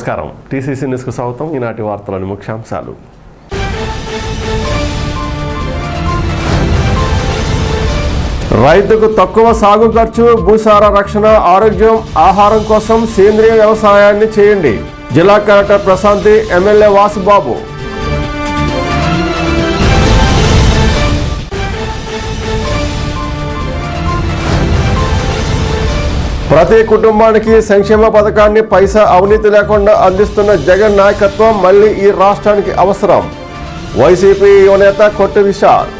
నమస్కారం. టీసీసీ న్యూస్కు స్వాగతం. ఈనాటి వార్తలోని ముఖ్యాంశాలు. రైతుకు తక్కువ సాగు ఖర్చు, భూసార రక్షణ, ఆరోగ్యం, ఆహారం కోసం సేంద్రియ వ్యవసాయాన్ని చేయండి. జిల్లా కలెక్టర్ ప్రశాంతి, ఎమ్మెల్యే వాసుబాబు. ప్రతి కుటుంబానికి సంక్షేమ పథకాన్ని పైసా అవినీతి లేకుండా అందిస్తున్న జగన్ నాయకత్వం మళ్లీ ఈ రాష్ట్రానికి అవసరం. వైసీపీ యువనేత కొట్టు విశాల్.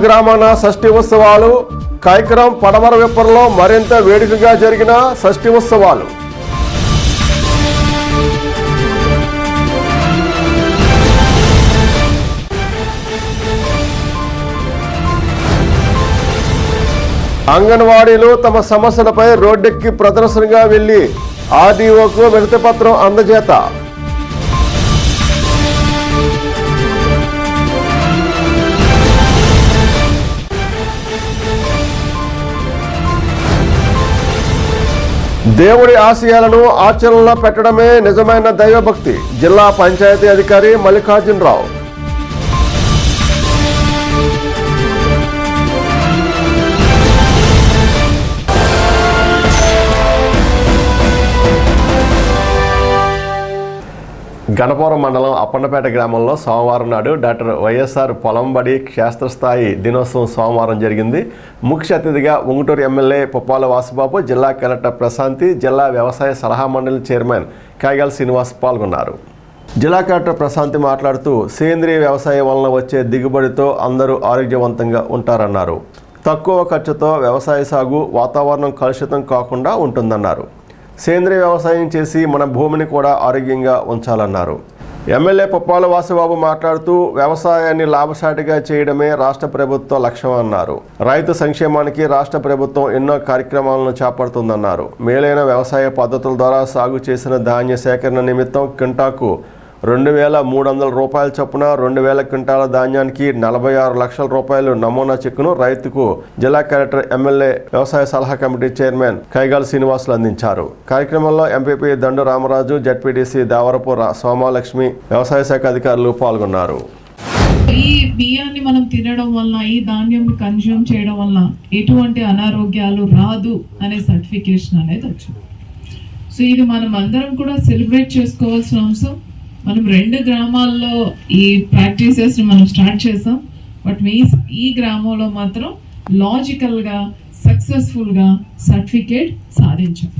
గ్రామాన షష్ఠి ఉత్సవాలు. కైకరం పడమర విప్పర్లో మరింత వేడుకగా జరిగిన షష్ఠి ఉత్సవాలు. అంగన్వాడీలు తమ సమస్యలపై రోడ్డెక్కి ప్రదర్శనగా వెళ్లి ఆర్డీఓకు వినతిపత్రం అందజేత. దేవుడి ఆశయాలను ఆచరణలో పెట్టడమే నిజమైన దైవభక్తి. జిల్లా పంచాయతీ అధికారి మల్లికార్జునరావు. గణపురం మండలం అప్పన్నపేట గ్రామంలో సోమవారం నాడు డాక్టర్ వైఎస్ఆర్ పొలంబడి క్షేత్రస్థాయి దినోత్సవం సోమవారం జరిగింది. ముఖ్య అతిథిగా ఉంగుటూరు ఎమ్మెల్యే పుప్పాల వాసుబాబు, జిల్లా కలెక్టర్ ప్రశాంతి, జిల్లా వ్యవసాయ సలహా మండలి చైర్మన్ కాయగాల శ్రీనివాస్ పాల్గొన్నారు. జిల్లా కలెక్టర్ ప్రశాంతి మాట్లాడుతూ సేంద్రియ వ్యవసాయం వలన వచ్చే దిగుబడితో అందరూ ఆరోగ్యవంతంగా ఉంటారన్నారు. తక్కువ ఖర్చుతో వ్యవసాయ సాగు వాతావరణం కలుషితం కాకుండా ఉంటుందన్నారు. సేంద్రియ వ్యవసాయం చేసి మన భూమిని కూడా ఆరోగ్యంగా ఉంచాలన్నారు. ఎమ్మెల్యే పుప్పాల వాసుబాబు మాట్లాడుతూ వ్యవసాయాన్ని లాభసాటిగా చేయడమే రాష్ట్ర ప్రభుత్వ లక్ష్యం అన్నారు. రైతు సంక్షేమానికి రాష్ట్ర ప్రభుత్వం ఎన్నో కార్యక్రమాలను చేపడుతుందన్నారు. మేలైన వ్యవసాయ పద్ధతుల ద్వారా సాగు చేసిన ధాన్య సేకరణ నిమిత్తం క్వింటాకు 2,300 రూపాయల చొప్పున 2,000 క్వింటాల ధాన్యానికి 46 లక్షల రూపాయలు నమూనా చెక్కును రైతుకు జిల్లా కలెక్టర్, ఎమ్మెల్యే వ్యవసాయ సలహా కమిటీ చైర్మన్ కైగాల శ్రీనివాసులు అందించారు. కార్యక్రమంలో ఎంపీపీ దండు రామరాజు, జడ్పీటీసీ దావరపు సోమాలక్ష్మి, వ్యవసాయ శాఖ అధికారులు పాల్గొన్నారు. ఈ బియ్యాన్ని మనం తినడం వల్ల, ఈ ధాన్యం కన్జ్యూమ్ చేయడం వల్ల ఎటువంటి అనారోగ్యాలు రాదు అనే సర్టిఫికేషన్ అనేది వచ్చింది. సో ఇది మనం అందరం కూడా సెలబ్రేట్ చేసుకోవాల్సిన అంశం. మనం 2 గ్రామాల్లో ఈ ప్రాక్టీసెస్ మనం స్టార్ట్ చేసాం. బట్ ఈ గ్రామంలో మాత్రం లాజికల్గా సక్సెస్ఫుల్గా సర్టిఫికేట్ సాధించాం.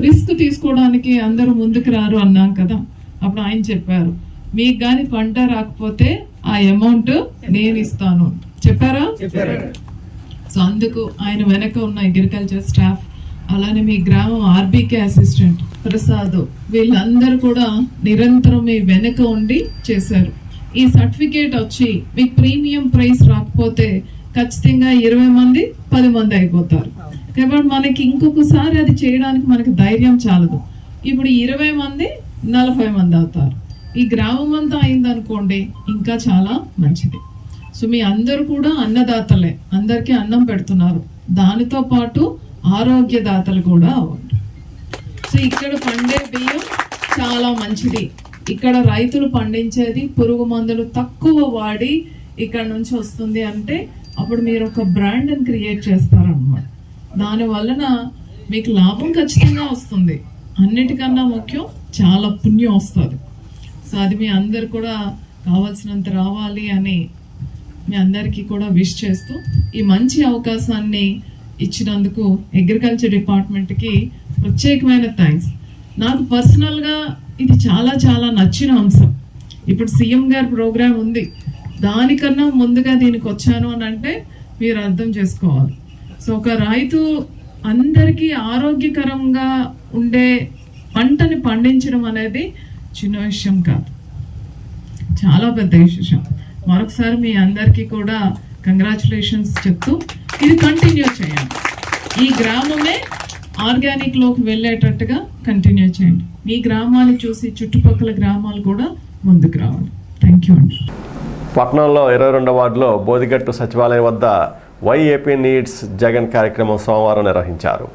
రిస్క్ తీసుకోవడానికి అందరూ ముందుకు రారు అన్నాం కదా, అప్పుడు ఆయన చెప్పారు, మీకు కానీ పంట రాకపోతే ఆ అమౌంట్ నేను ఇస్తాను చెప్పారా? సో అందుకు ఆయన వెనక ఉన్న అగ్రికల్చర్ స్టాఫ్, అలానే మీ గ్రామం ఆర్బీకే అసిస్టెంట్ ప్రసాద్, వీళ్ళందరూ కూడా నిరంతరం మీ వెనక ఉండి చేశారు. ఈ సర్టిఫికేట్ వచ్చి మీకు ప్రీమియం ప్రైస్ రాకపోతే ఖచ్చితంగా 20 మంది 10 మంది అయిపోతారు. కాబట్టి మనకి ఇంకొకసారి అది చేయడానికి మనకి ధైర్యం చాలదు. ఇప్పుడు 20 మంది 40 మంది అవుతారు. ఈ గ్రామం అంతా అయిందనుకోండి ఇంకా చాలా మంచిది. సో మీ అందరూ కూడా అన్నదాతలే, అందరికీ అన్నం పెడుతున్నారు, దానితో పాటు ఆరోగ్యదాతలు కూడా అవ్వండి. సో ఇక్కడ పండే బియ్యం చాలా మంచిది. ఇక్కడ రైతులు పండించేది పురుగు మందులు తక్కువ వాడి ఇక్కడ నుంచి వస్తుంది అంటే అప్పుడు మీరు ఒక బ్రాండ్ని క్రియేట్ చేస్తారన్నమాట. దాని వలన మీకు లాభం ఖచ్చితంగా వస్తుంది. అన్నిటికన్నా ముఖ్యం చాలా పుణ్యం వస్తుంది. సో అది మీ అందరు కూడా కావాల్సినంత రావాలి అని మీ అందరికీ కూడా విష్ చేస్తూ ఈ మంచి అవకాశాన్ని ఇచ్చినందుకు అగ్రికల్చర్ డిపార్ట్మెంట్కి ప్రత్యేకమైన థ్యాంక్స్. నాకు పర్సనల్గా ఇది చాలా చాలా నచ్చిన అంశం. ఇప్పుడు సీఎం గారి ప్రోగ్రాం ఉంది, దానికన్నా ముందుగా దీనికి వచ్చాను అని అంటే మీరు అర్థం చేసుకోవాలి. సో ఒక రైతు అందరికీ ఆరోగ్యకరంగా ఉండే పంటని పండించడం అనేది చిన్న విషయం కాదు, చాలా పెద్ద విషయం. మరొకసారి మీ అందరికీ కూడా కంగ్రాచులేషన్స్ చెప్తూ ఇది కంటిన్యూ చేయండి. ఈ గ్రామమే ఆర్గానిక్లోకి వెళ్ళేటట్టుగా కంటిన్యూ చేయండి. మీ గ్రామాన్ని చూసి చుట్టుపక్కల గ్రామాలు కూడా ముందుకు రావాలి. థ్యాంక్ యూ అండి. పట్టణంలో 22వ వార్డులో బోదిగట్టు సచివాలయం వద్ద వైఏపీ నీడ్స్ జగన్ కార్యక్రమం సోమవారం నిర్వహించారు.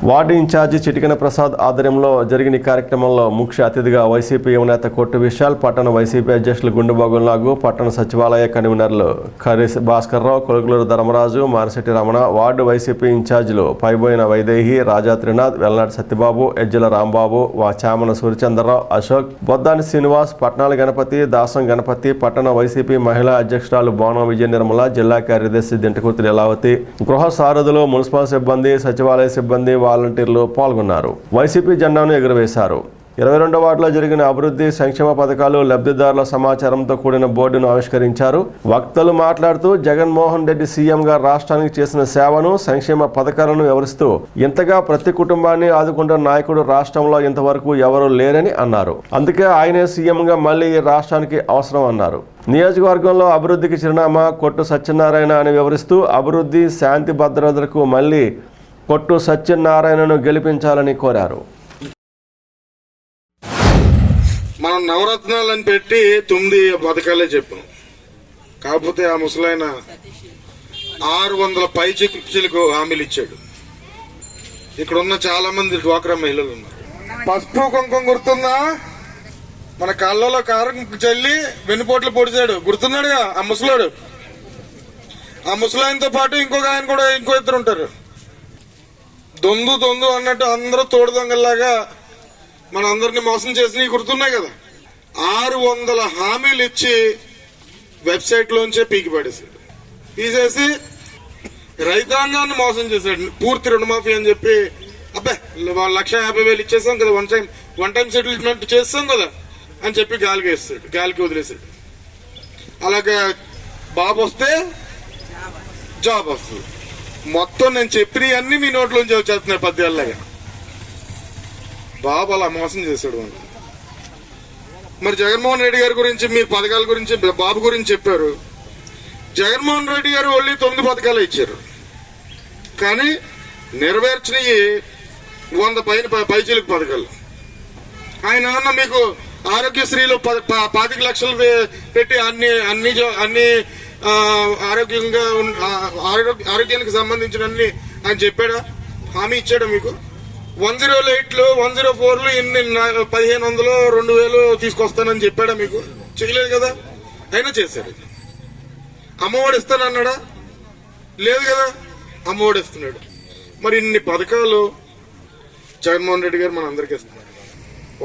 వార్డు ఇన్ఛార్జి చిటికెన ప్రసాద్ ఆధ్వర్యంలో జరిగిన కార్యక్రమంలో ముఖ్య అతిథిగా వైసీపీ యువనేత కొట్టు విశాల్, పట్టణ వైసీపీ అధ్యక్షులు గుండుబాగుల నాగు, పట్టణ సచివాలయ కన్వీనర్లు కరిస్ భాస్కర్రావు, కొలుగులూరు ధర్మరాజు, మారిశెట్టి రమణ, వార్డు వైసీపీ ఇన్ఛార్జీలు పైబోయిన వైదేహి, రాజా త్రినాథ్, వెల్లనాటి సత్యబాబు, ఎజ్జల రాంబాబు, చామన సూర్యచంద్రరావు, అశోక్, బొద్దాని శ్రీనివాస్, పట్నాల గణపతి, దాసం గణపతి, పట్టణ వైసీపీ మహిళా అధ్యక్షురాలు బోనం విజయ నిర్మల, జిల్లా కార్యదర్శి దింటకూర్తి లీలావతి, గృహ సారథులు, మున్సిపల్ సిబ్బంది, సచివాలయ సిబ్బంది, వాలంటీర్లు పాల్గొన్నారు. వైసీపీ జెండాను ఎగురవేశారు. 22వ వార్డులో జరిగిన అభివృద్ధి సంక్షేమ పథకాలు, లబ్ధిదారుల సమాచారంతో కూడిన బోర్డును ఆవిష్కరించారు. వక్తలు మాట్లాడుతూ జగన్మోహన్ రెడ్డి సీఎంగా రాష్ట్రానికి చేసిన సేవను, సంక్షేమ పథకాలను వివరిస్తూ ఇంతగా ప్రతి కుటుంబాన్ని ఆదుకుంటున్న నాయకుడు రాష్ట్రంలో ఇంతవరకు ఎవరూ లేరని అన్నారు. అందుకే ఆయనే సీఎంగా మళ్ళీ ఈ రాష్ట్రానికి అవసరం అన్నారు. నియోజకవర్గంలో అభివృద్ధికి చిరునామా కొట్టు సత్యనారాయణ అని వివరిస్తూ అభివృద్ధి, శాంతి భద్రతలకు మళ్ళీ కొట్టు సత్యనారాయణను గెలిపించాలని కోరారు. మనం నవరత్నాలని పెట్టి 9 పథకాలే చెప్పాం. కాకపోతే ఆ ముసలాయన 600 పైచిలకు హామీలు ఇచ్చాడు. ఇక్కడ ఉన్న చాలా మంది డ్వాక్రా మహిళలు ఉన్నారు. పసుపు కుంకుమ గుర్తుందా? మన కళ్ళలో కారం చల్లి వెన్నుపోట్లు పొడిచాడు, గుర్తున్నాడుగా ఆ ముసలాడు. ఆ ముసలాయనతో పాటు ఇంకొక ఆయన కూడా ఇంకో ఇద్దరు ఉంటారు. దొందు అన్నట్టు అందరూ తోడు దొంగల్లాగా మన అందరినీ మోసం చేసి గుర్తున్నాయి కదా. 600 హామీలు ఇచ్చి వెబ్సైట్ లోంచే పీకి పడేసాడు. తీసేసి రైతాంగాన్ని మోసం చేశాడు. పూర్తి రుణమాఫీ అని చెప్పి అబ్బే 1,50,000 ఇచ్చేసాం కదా, వన్ టైం సెటిల్మెంట్ చేస్తాం కదా అని చెప్పి గాలికి వదిలేసాడు. అలాగే బాబు వస్తే జాబ్ వస్తుంది. మొత్తం నేను చెప్పినవి అన్ని మీ నోట్లోంచి వచ్చేస్తున్నాయి పద్యాల్లాగా. బాబు అలా మోసం చేశాడు. మరి జగన్మోహన్ రెడ్డి గారి గురించి, మీ పథకాల గురించి, బాబు గురించి చెప్పారు. జగన్మోహన్ రెడ్డి గారు ఓన్లీ 9 పథకాలు ఇచ్చారు, కానీ నెరవేర్చినవి 100 పైచీలకు పథకాలు. ఆయన ఏమన్నా మీకు ఆరోగ్యశ్రీలో 25 లక్షలు పెట్టి అన్ని ఆరోగ్యంగా ఆరోగ్యానికి సంబంధించిన అన్ని ఆయన చెప్పాడా? హామీ ఇచ్చాడా మీకు? 108లు 104లు ఇన్ని 1500 2000 తీసుకొస్తానని చెప్పాడా మీకు? చేయలేదు కదా. అయినా చేశాడు. అమ్మఒడి ఇస్తానన్నాడా? లేదు కదా. అమ్మఒడి ఇస్తున్నాడు. మరి ఇన్ని పథకాలు జగన్మోహన్ రెడ్డి గారు మన అందరికీ ఇస్తున్నారు.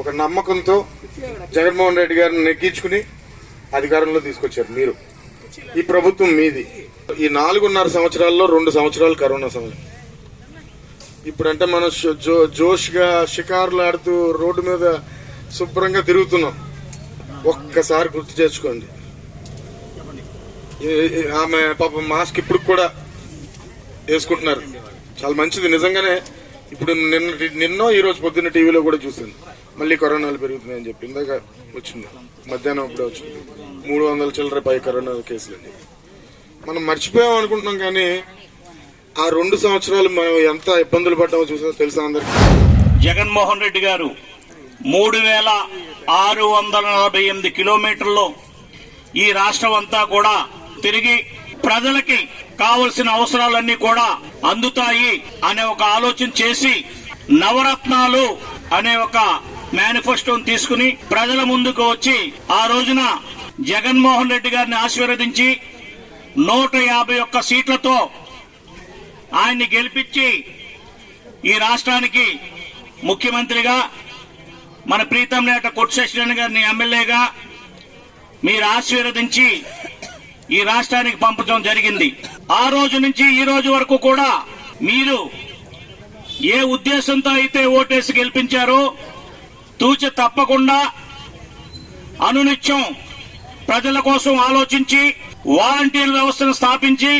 ఒక నమ్మకంతో జగన్మోహన్ రెడ్డి గారిని నెగ్గించుకుని అధికారంలో తీసుకొచ్చారు మీరు. ఈ ప్రభుత్వం మీది. ఈ 4.5 సంవత్సరాల్లో 2 సంవత్సరాలు కరోనా సమయం. ఇప్పుడంటే మనం జోష్గా షికారులు ఆడుతూ రోడ్డు మీద శుభ్రంగా తిరుగుతున్నాం. ఒక్కసారి గుర్తు చేసుకోండి. ఆమె పాపం మాస్క్ ఇప్పుడు కూడా వేసుకుంటున్నారు. చాలా మంచిది నిజంగానే. ఇప్పుడు నిన్నో ఈ రోజు పొద్దున్న టీవీలో కూడా చూసాను, మళ్ళీ కరోనాలు పెరుగుతున్నాయని చెప్పి. ఇందాక వచ్చింది, మధ్యాహ్నం ఇప్పుడే వచ్చింది 300 చిల్లర పై కరోనా కేసులని. మనం మర్చిపోయాం అనుకుంటున్నాం, కానీ ఆ 2 సంవత్సరాలు మనం ఎంత ఇబ్బందులు పడ్డామో చూసా తెలుసా అందరికి. జగన్మోహన్ రెడ్డి గారు 3648 కిలోమీటర్లు ఈ రాష్ట్రం అంతా కూడా తిరిగి ప్రజలకి కావలసిన అవసరాలన్నీ కూడా అందుతాయి అనే ఒక ఆలోచన చేసి నవరత్నాలు అనే ఒక మేనిఫెస్టోని తీసుకుని ప్రజల ముందుకు వచ్చి ఆ రోజున జగన్మోహన్ రెడ్డి గారిని ఆశీర్వదించి 151 సీట్లతో ఆయన్ని గెలిపించి ఈ రాష్ట్రానికి ముఖ్యమంత్రిగా, మన ప్రీతం నేత కొట్టు సత్యనారాయణ గారిని ఎమ్మెల్యేగా మీరు ఆశీర్వదించి ఈ రాష్ట్రానికి పంపడం జరిగింది. ఆ రోజు నుంచి ఈ రోజు వరకు కూడా మీరు ఏ ఉద్దేశంతో అయితే ఓటేసి గెలిపించారో తూచ తప్పకుండా అనునిత్యం ప్రజల కోసం ఆలోచించి వాలంటీర్ వ్యవస్థను స్థాపించి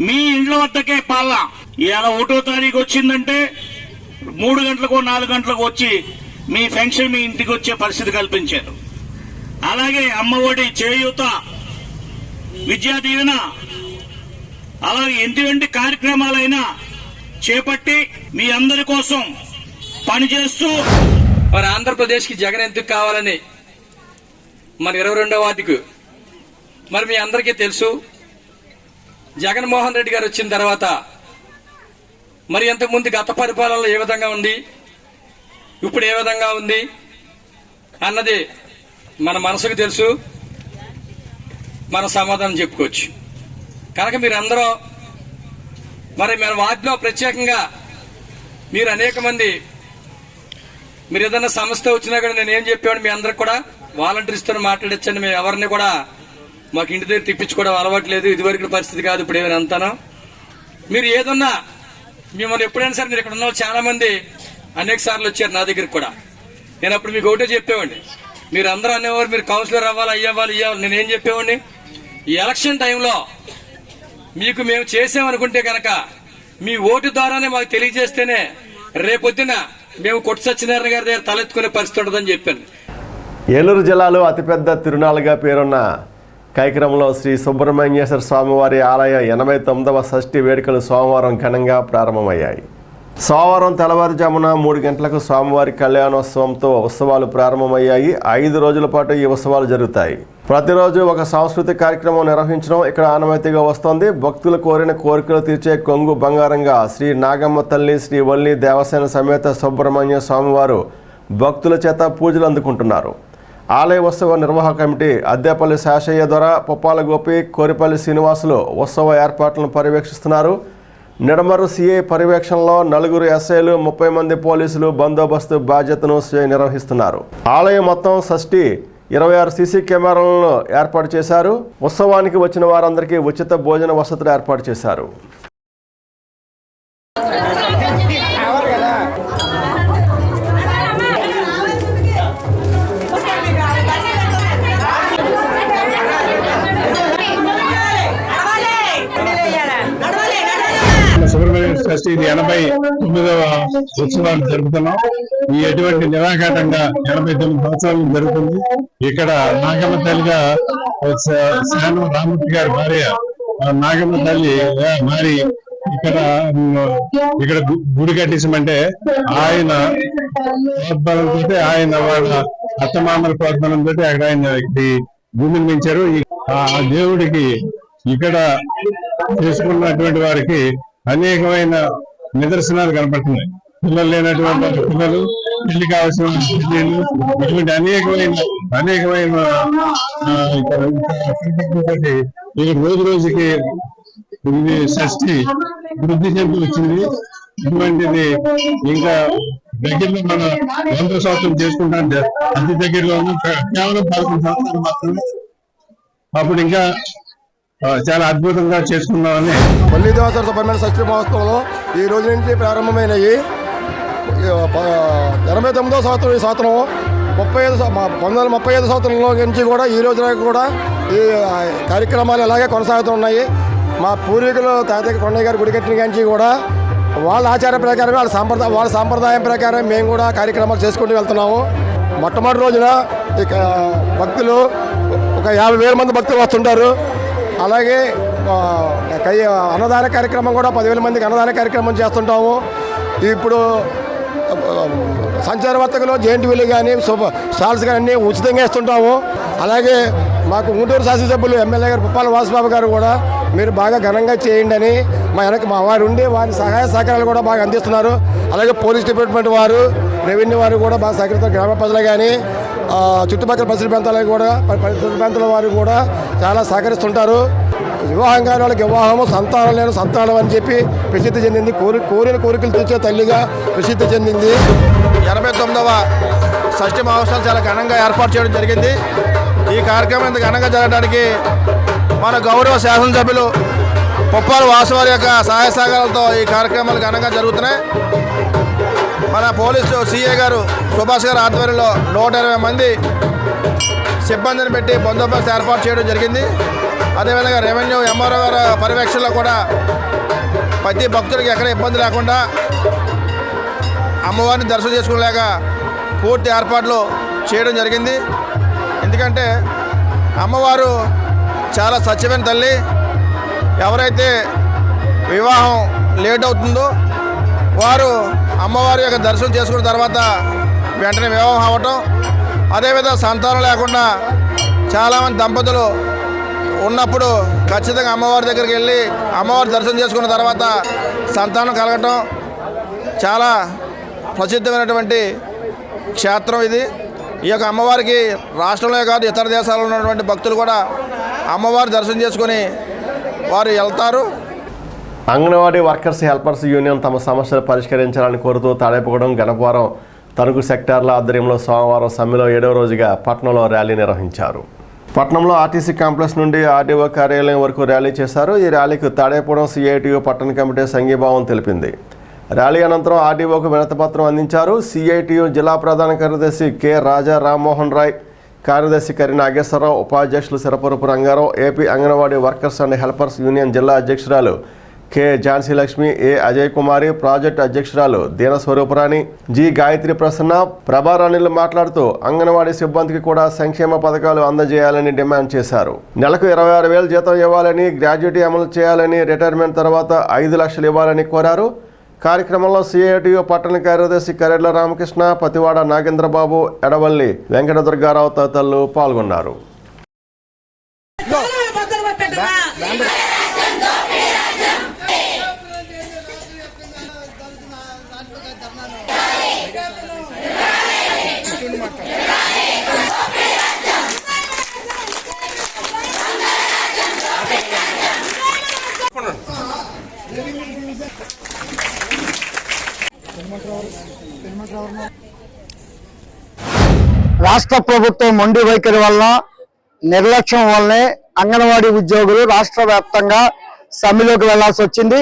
మీ ఇండ్ల వద్దకే పాలన. ఇలా 1వ తారీఖు వచ్చిందంటే 3 గంటలకు 4 గంటలకు వచ్చి మీ పెన్షన్ మీ ఇంటికి వచ్చే పరిస్థితి కల్పించారు. అలాగే అమ్మఒడి, చేయూత, విద్యా దీవెన, అలాగే ఎటువంటి కార్యక్రమాలైనా చేపట్టి మీ అందరి కోసం పనిచేస్తూ మరి ఆంధ్రప్రదేశ్ కి జగన్ ఎందుకు కావాలని మన 22వ వార్డుకు మరి మీ అందరికీ తెలుసు, జగన్మోహన్ రెడ్డి గారు వచ్చిన తర్వాత మరి ఇంతకుముందు గత పరిపాలనలో ఏ విధంగా ఉంది, ఇప్పుడు ఏ విధంగా ఉంది అన్నది మన మనసుకు తెలుసు, మన సమాధానం చెప్పుకోవచ్చు. కనుక మీరందరూ మరి మన వార్డులో ప్రత్యేకంగా మీరు అనేక మంది మీరు ఏదైనా సమస్య వచ్చినా కూడా నేను ఏం చెప్పేవాడు, మీ అందరికి కూడా వాలంటీర్స్తో మాట్లాడచ్చండి. మేము ఎవరిని కూడా మాకు ఇంటి దగ్గర తిప్పించుకోవడం అలవాట్లేదు, ఇదివరకు పరిస్థితి కాదు, ఇప్పుడు ఏమైనా అంతాను. మీరు ఏదన్నా మిమ్మల్ని ఎప్పుడైనా సరే మీరు ఇక్కడ ఉన్న చాలా మంది అనేక సార్లు వచ్చారు నా దగ్గరికి కూడా. నేను అప్పుడు మీకు ఒకటే చెప్పేవాడిని, మీరు అందరూ అనేవారు మీరు కౌన్సిలర్ అవ్వాలి, అయ్యవ్వాలి. నేనేం చెప్పేవాడిని, ఈ ఎలక్షన్ టైంలో మీకు మేము చేసామనుకుంటే కనుక మీ ఓటు ద్వారానే మాకు తెలియజేస్తేనే రేపొద్దున మేము కొట్టు సత్యనారాయణ గారి దగ్గర తలెత్తుకునే పరిస్థితి ఉంటుందని చెప్పాను. ఏలూరు జిల్లాలో అతిపెద్ద తిరునాళ్ళుగా పేరున్న కైకరంలో శ్రీ సుబ్రహ్మణ్యేశ్వర స్వామివారి ఆలయ 89వ షష్ఠి వేడుకలు సోమవారం ఘనంగా ప్రారంభమయ్యాయి. సోమవారం తెల్లవారుజామున 3 గంటలకు స్వామివారి కళ్యాణోత్సవంతో ఉత్సవాలు ప్రారంభమయ్యాయి. 5 రోజుల పాటు ఈ ఉత్సవాలు జరుగుతాయి. ప్రతిరోజు ఒక సాంస్కృతిక కార్యక్రమం నిర్వహించడం ఇక్కడ ఆనవాయితీగా వస్తోంది. భక్తులు కోరిన కోరికలు తీర్చే కొంగు బంగారంగా శ్రీ నాగమ్మ తల్లి, శ్రీ వల్లి దేవసేన సమేత సుబ్రహ్మణ్య స్వామివారు భక్తుల చేత పూజలు అందుకుంటున్నారు. ఆలయ ఉత్సవ నిర్వాహక కమిటీ అద్దేపల్లి శాషయ్య ద్వారా పుప్పాల గోపి, కోరిపల్లి శ్రీనివాసులు ఉత్సవ ఏర్పాట్లను పర్యవేక్షిస్తున్నారు. నిడమరు సిఐ పర్యవేక్షణలో 4 ఎస్ఐలు, 30 మంది పోలీసులు బందోబస్తు బాధ్యతను నిర్వహిస్తున్నారు. ఆలయం మొత్తం షష్ఠి 26 సీసీ కెమెరాలను ఏర్పాటు చేశారు. ఉత్సవానికి వచ్చిన వారందరికీ ఉచిత భోజన వసతులు ఏర్పాటు చేశారు. సుబ్రహ్మణ్య షష్ఠి ఇది 89వ ఉత్సవాలు జరుపుతున్నాం. ఈ ఎటువంటి నిరాఘాటంగా 89 సంవత్సరాలు జరుగుతుంది. ఇక్కడ నాగమ్మ తల్లిగా శాను రామూర్తి గారి భార్య నాగమ్మ తల్లి మరి ఇక్కడ గుడి కట్టించమంటే ఆయన ప్రోద్బలంతో, ఆయన వాళ్ళ అత్తమామల ప్రోద్బలంతో అక్కడ ఆయన భూమిని పెంచారు. ఆ దేవుడికి ఇక్కడ చేసుకున్నటువంటి వారికి అనేకమైన నిదర్శనాలు కనపడుతున్నాయి. పిల్లలు లేనటువంటి పిల్లలు, పెళ్లి కావాల్సిన పిల్లలు, ఇటువంటి అనేకమైన ఇక్కడ రోజు రోజుకి ఇది షష్ఠి వృద్ధి చెంది వచ్చింది. ఇటువంటిది ఇంకా దగ్గరలో మన 100 సంవత్సరం చేసుకుంటాం. అతి దగ్గరలో కేవలం 11 సంవత్సరాలు మాత్రమే. అప్పుడు ఇంకా చాలా అద్భుతంగా చేసుకున్నామని. వల్లి దేవసేన సుబ్రహ్మణ్య షష్ఠి మహోత్సవంలో ఈ రోజు నుంచి ప్రారంభమైనవి 89వ సంవత్సరం. ఈ సంవత్సరం 1935 సంవత్సరంలో నుంచి కూడా ఈ రోజు వరకు కూడా ఈ కార్యక్రమాలు ఇలాగే కొనసాగుతున్నాయి. మా పూర్వీకులు తాతయ్య కొండయ్య గారి గుడి కట్టిన నుంచి కూడా వాళ్ళ ఆచార ప్రకారం, వాళ్ళ సాంప్రదాయం ప్రకారం మేము కూడా కార్యక్రమాలు చేసుకుంటూ వెళ్తున్నాము. మొట్టమొదటి రోజున ఇక భక్తులు ఒక 50,000 మంది భక్తులు వస్తుంటారు. అలాగే అన్నదాన కార్యక్రమం కూడా 10,000 మందికి అన్నదాన కార్యక్రమం చేస్తుంటాము. ఇప్పుడు సంచార వర్తకులు జేఎన్టీవీలు కానీ స్టాల్స్ కానీ అన్నీ ఉచితంగా ఇస్తుంటాము. అలాగే మాకు ఉంటూరు శాసనసభ్యులు ఎమ్మెల్యే గారు పుప్పాల వాసుబాబు గారు కూడా మీరు బాగా ఘనంగా చేయండి అని మా వారు ఉండి వారి సహాయ సహకారాలు కూడా బాగా అందిస్తున్నారు. అలాగే పోలీస్ డిపార్ట్మెంట్ వారు, రెవెన్యూ వారు కూడా బాగా సహకరిస్తారు. గ్రామ ప్రజలు కానీ చుట్టుపక్కల పరిసర ప్రాంతాలకు కూడా పరిసర ప్రాంతాల వారు కూడా చాలా సహకరిస్తుంటారు. వివాహం కాని వాళ్ళకి వివాహము, సంతానం లేని సంతానం అని చెప్పి ప్రసిద్ధి చెందింది. కోరిన కోరికలు తీర్చే తల్లిగా ప్రసిద్ధి చెందింది. 89వ షష్ఠి మహోత్సవాలు చాలా ఘనంగా ఏర్పాటు చేయడం జరిగింది. ఈ కార్యక్రమం ఇంత ఘనంగా జరగడానికి మన గౌరవ శాసనసభ్యులు పుప్పాల వాసువారి యొక్క సహాయ సహకారాలతో ఈ కార్యక్రమాలు ఘనంగా జరుగుతున్నాయి. మన పోలీసు సిఐ గారు సుభాష్ గారి ఆధ్వర్యంలో 120 మంది సిబ్బందిని పెట్టి బందోబస్తు ఏర్పాటు చేయడం జరిగింది. అదేవిధంగా రెవెన్యూ ఎంఆర్ఓ గారి పర్యవేక్షణలో కూడా ప్రతి భక్తుడికి ఎక్కడ ఇబ్బంది లేకుండా అమ్మవారిని దర్శనం చేసుకోలేక పూర్తి ఏర్పాట్లు చేయడం జరిగింది. ఎందుకంటే అమ్మవారు చాలా స్వచ్ఛమైన తల్లి. ఎవరైతే వివాహం లేట్ అవుతుందో వారు అమ్మవారి యొక్క దర్శనం చేసుకున్న తర్వాత వెంటనే వివాహం అవ్వటం, అదేవిధంగా సంతానం లేకుండా చాలామంది దంపతులు ఉన్నప్పుడు ఖచ్చితంగా అమ్మవారి దగ్గరికి వెళ్ళి అమ్మవారి దర్శనం చేసుకున్న తర్వాత సంతానం కలగటం చాలా ప్రసిద్ధమైనటువంటి క్షేత్రం ఇది. ఈ యొక్క అమ్మవారికి రాష్ట్రంలో కాదు ఇతర దేశాల్లో ఉన్నటువంటి భక్తులు కూడా అమ్మవారి దర్శనం చేసుకొని వారు వెళ్తారు. అంగన్వాడీ వర్కర్స్ హెల్పర్స్ యూనియన్ తమ సమస్యలు పరిష్కరించాలని కోరుతూ తాడేపగూడెం, గణపవరం, తణుకు సెక్టార్ల ఆధ్వర్యంలో సోమవారం సమ్మెలో 7వ రోజుగా పట్టణంలో ర్యాలీ నిర్వహించారు. పట్టణంలో ఆర్టీసీ కాంప్లెక్స్ నుండి ఆర్డీఓ కార్యాలయం వరకు ర్యాలీ చేశారు. ఈ ర్యాలీకి తాడేపగూడెం సిఐటియు పట్టణ కమిటీ సంఘీభావం తెలిపింది. ర్యాలీ అనంతరం ఆర్డీఓకు వినతిపత్రం అందించారు. సిఐటియు జిల్లా ప్రధాన కార్యదర్శి కె రాజా రామ్మోహన్ రాయ్, కార్యదర్శి కరి నాగేశ్వరరావు, ఉపాధ్యక్షులు Sirapurapu Rangarao, AP anganwadi workers and helpers union జిల్లా అధ్యక్షురాలు K Jhansi Lakshmi, A Ajay Kumari, project అధ్యక్షురాలు దీన స్వరూపరాణి, జి గాయత్రి ప్రసన్న, ప్రభారాణిలు మాట్లాడుతూ అంగన్వాడీ సిబ్బందికి కూడా సంక్షేమ పథకాలు అందజేయాలని డిమాండ్ చేశారు. నెలకు 26,000 జీతం ఇవ్వాలని, గ్రాడ్యుయేటీ అమలు చేయాలని, రిటైర్మెంట్ తర్వాత 5 లక్షలు ఇవ్వాలని కోరారు. కార్యక్రమంలో సిఐటియు పట్టణ కార్యదర్శి కరెడ్ల రామకృష్ణ, పతివాడ నాగేంద్రబాబు, ఎడవల్లి వెంకట దుర్గారావు తదితరులు పాల్గొన్నారు. రాష్ట్ర ప్రభుత్వం మొండి వైఖరి వల్ల, నిర్లక్ష్యం వల్లనే అంగన్వాడీ ఉద్యోగులు రాష్ట్ర వ్యాప్తంగా సమ్మెలోకి వెళ్లాల్సి వచ్చింది.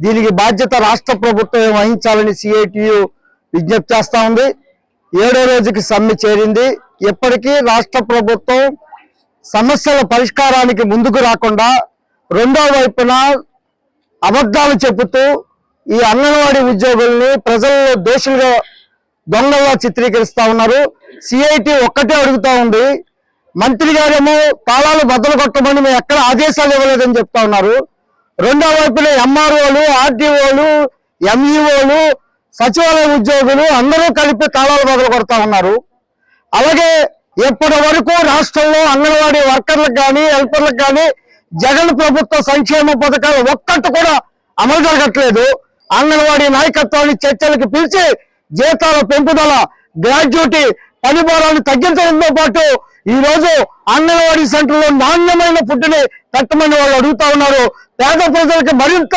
దీనికి బాధ్యత రాష్ట్ర ప్రభుత్వం వహించాలని సిఐటియు విజ్ఞప్తి చేస్తా ఉంది. 7వ రోజుకి సమ్మె చేరింది. ఇప్పటికీ రాష్ట్ర ప్రభుత్వం సమస్యల పరిష్కారానికి ముందుకు రాకుండా రెండో వైపున అబద్ధాలు చెబుతూ ఈ అంగన్వాడీ ఉద్యోగుల్ని ప్రజల్లో దోషులుగా, దొంగగా చిత్రీకరిస్తా ఉన్నారు. సిఐటి ఒక్కటే అడుగుతా ఉంది, మంత్రి గారేమో తాళాలు బద్దలు కొట్టమని మేము ఎక్కడ ఆదేశాలు ఇవ్వలేదని చెప్తా ఉన్నారు. రెండో వైపున ఎంఆర్ఓలు, ఆర్టీఓలు, ఎంఈఓలు, సచివాలయ ఉద్యోగులు అందరూ కలిపి తాళాలు బద్దలు కొడతా ఉన్నారు. అలాగే ఇప్పటి వరకు రాష్ట్రంలో అంగన్వాడీ వర్కర్లకు కానీ హెల్పర్లకు కానీ జగన్ ప్రభుత్వ సంక్షేమ పథకాలు ఒక్కటి కూడా అమలు జరగట్లేదు. అంగన్వాడీ నాయకత్వాన్ని చర్చలకు పిలిచి జీతాల పెంపుదల, గ్రాడ్యుయేటీ పని భారాన్ని తగ్గించడంతో పాటు ఈ రోజు అంగన్వాడీ సెంటర్లో నాణ్యమైన ఫుడ్ ని పెట్టమని వాళ్ళు అడుగుతా ఉన్నారు. పేద ప్రజలకు మరింత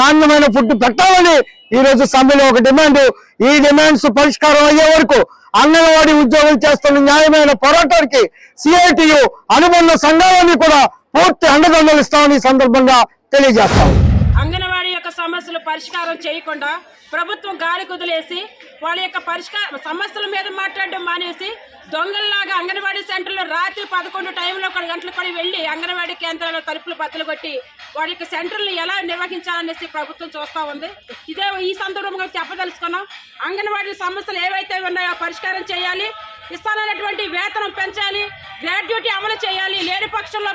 నాణ్యమైన ఫుడ్ పెట్టాలని ఈ రోజు సమ్మెలో ఒక డిమాండ్. ఈ డిమాండ్స్ పరిష్కారం అయ్యే వరకు అంగన్వాడీ ఉద్యోగులు చేస్తున్న న్యాయమైన పోరాటానికి సిఐటియు అనుబంధ సంఘాలని కూడా పూర్తి అండదండలు ఇస్తామని ఈ సందర్భంగా తెలియజేస్తాం. అంగన్వాడీ యొక్క సమస్యలు పరిష్కారం చేయకుండా ప్రభుత్వం గాలి కుదిలేసి వాళ్ళ యొక్క సమస్యల మీద మాట్లాడడం మానేసి దొంగల్లాగా అంగన్వాడీ సెంటర్లో రాత్రి 11 టైంలో 1 గంటలకు కూడా వెళ్ళి అంగన్వాడీ కేంద్రాల్లో తలుపులు బద్దలు కొట్టి వాడి యొక్క సెంటర్లు ఎలా నిర్వహించాలనేసి ప్రభుత్వం చూస్తూ ఉంది. ఇదే ఈ సందర్భంగా చెప్పదలుచుకున్నాం. అంగన్వాడీ సమస్యలు ఏవైతే ఉన్నాయో పరిష్కారం చేయాలి, ఇస్తానన్నటువంటి వేతనం పెంచాలి, గ్రాడ్యుయేటీ అమలు చేయాలి. లేని పక్షంలో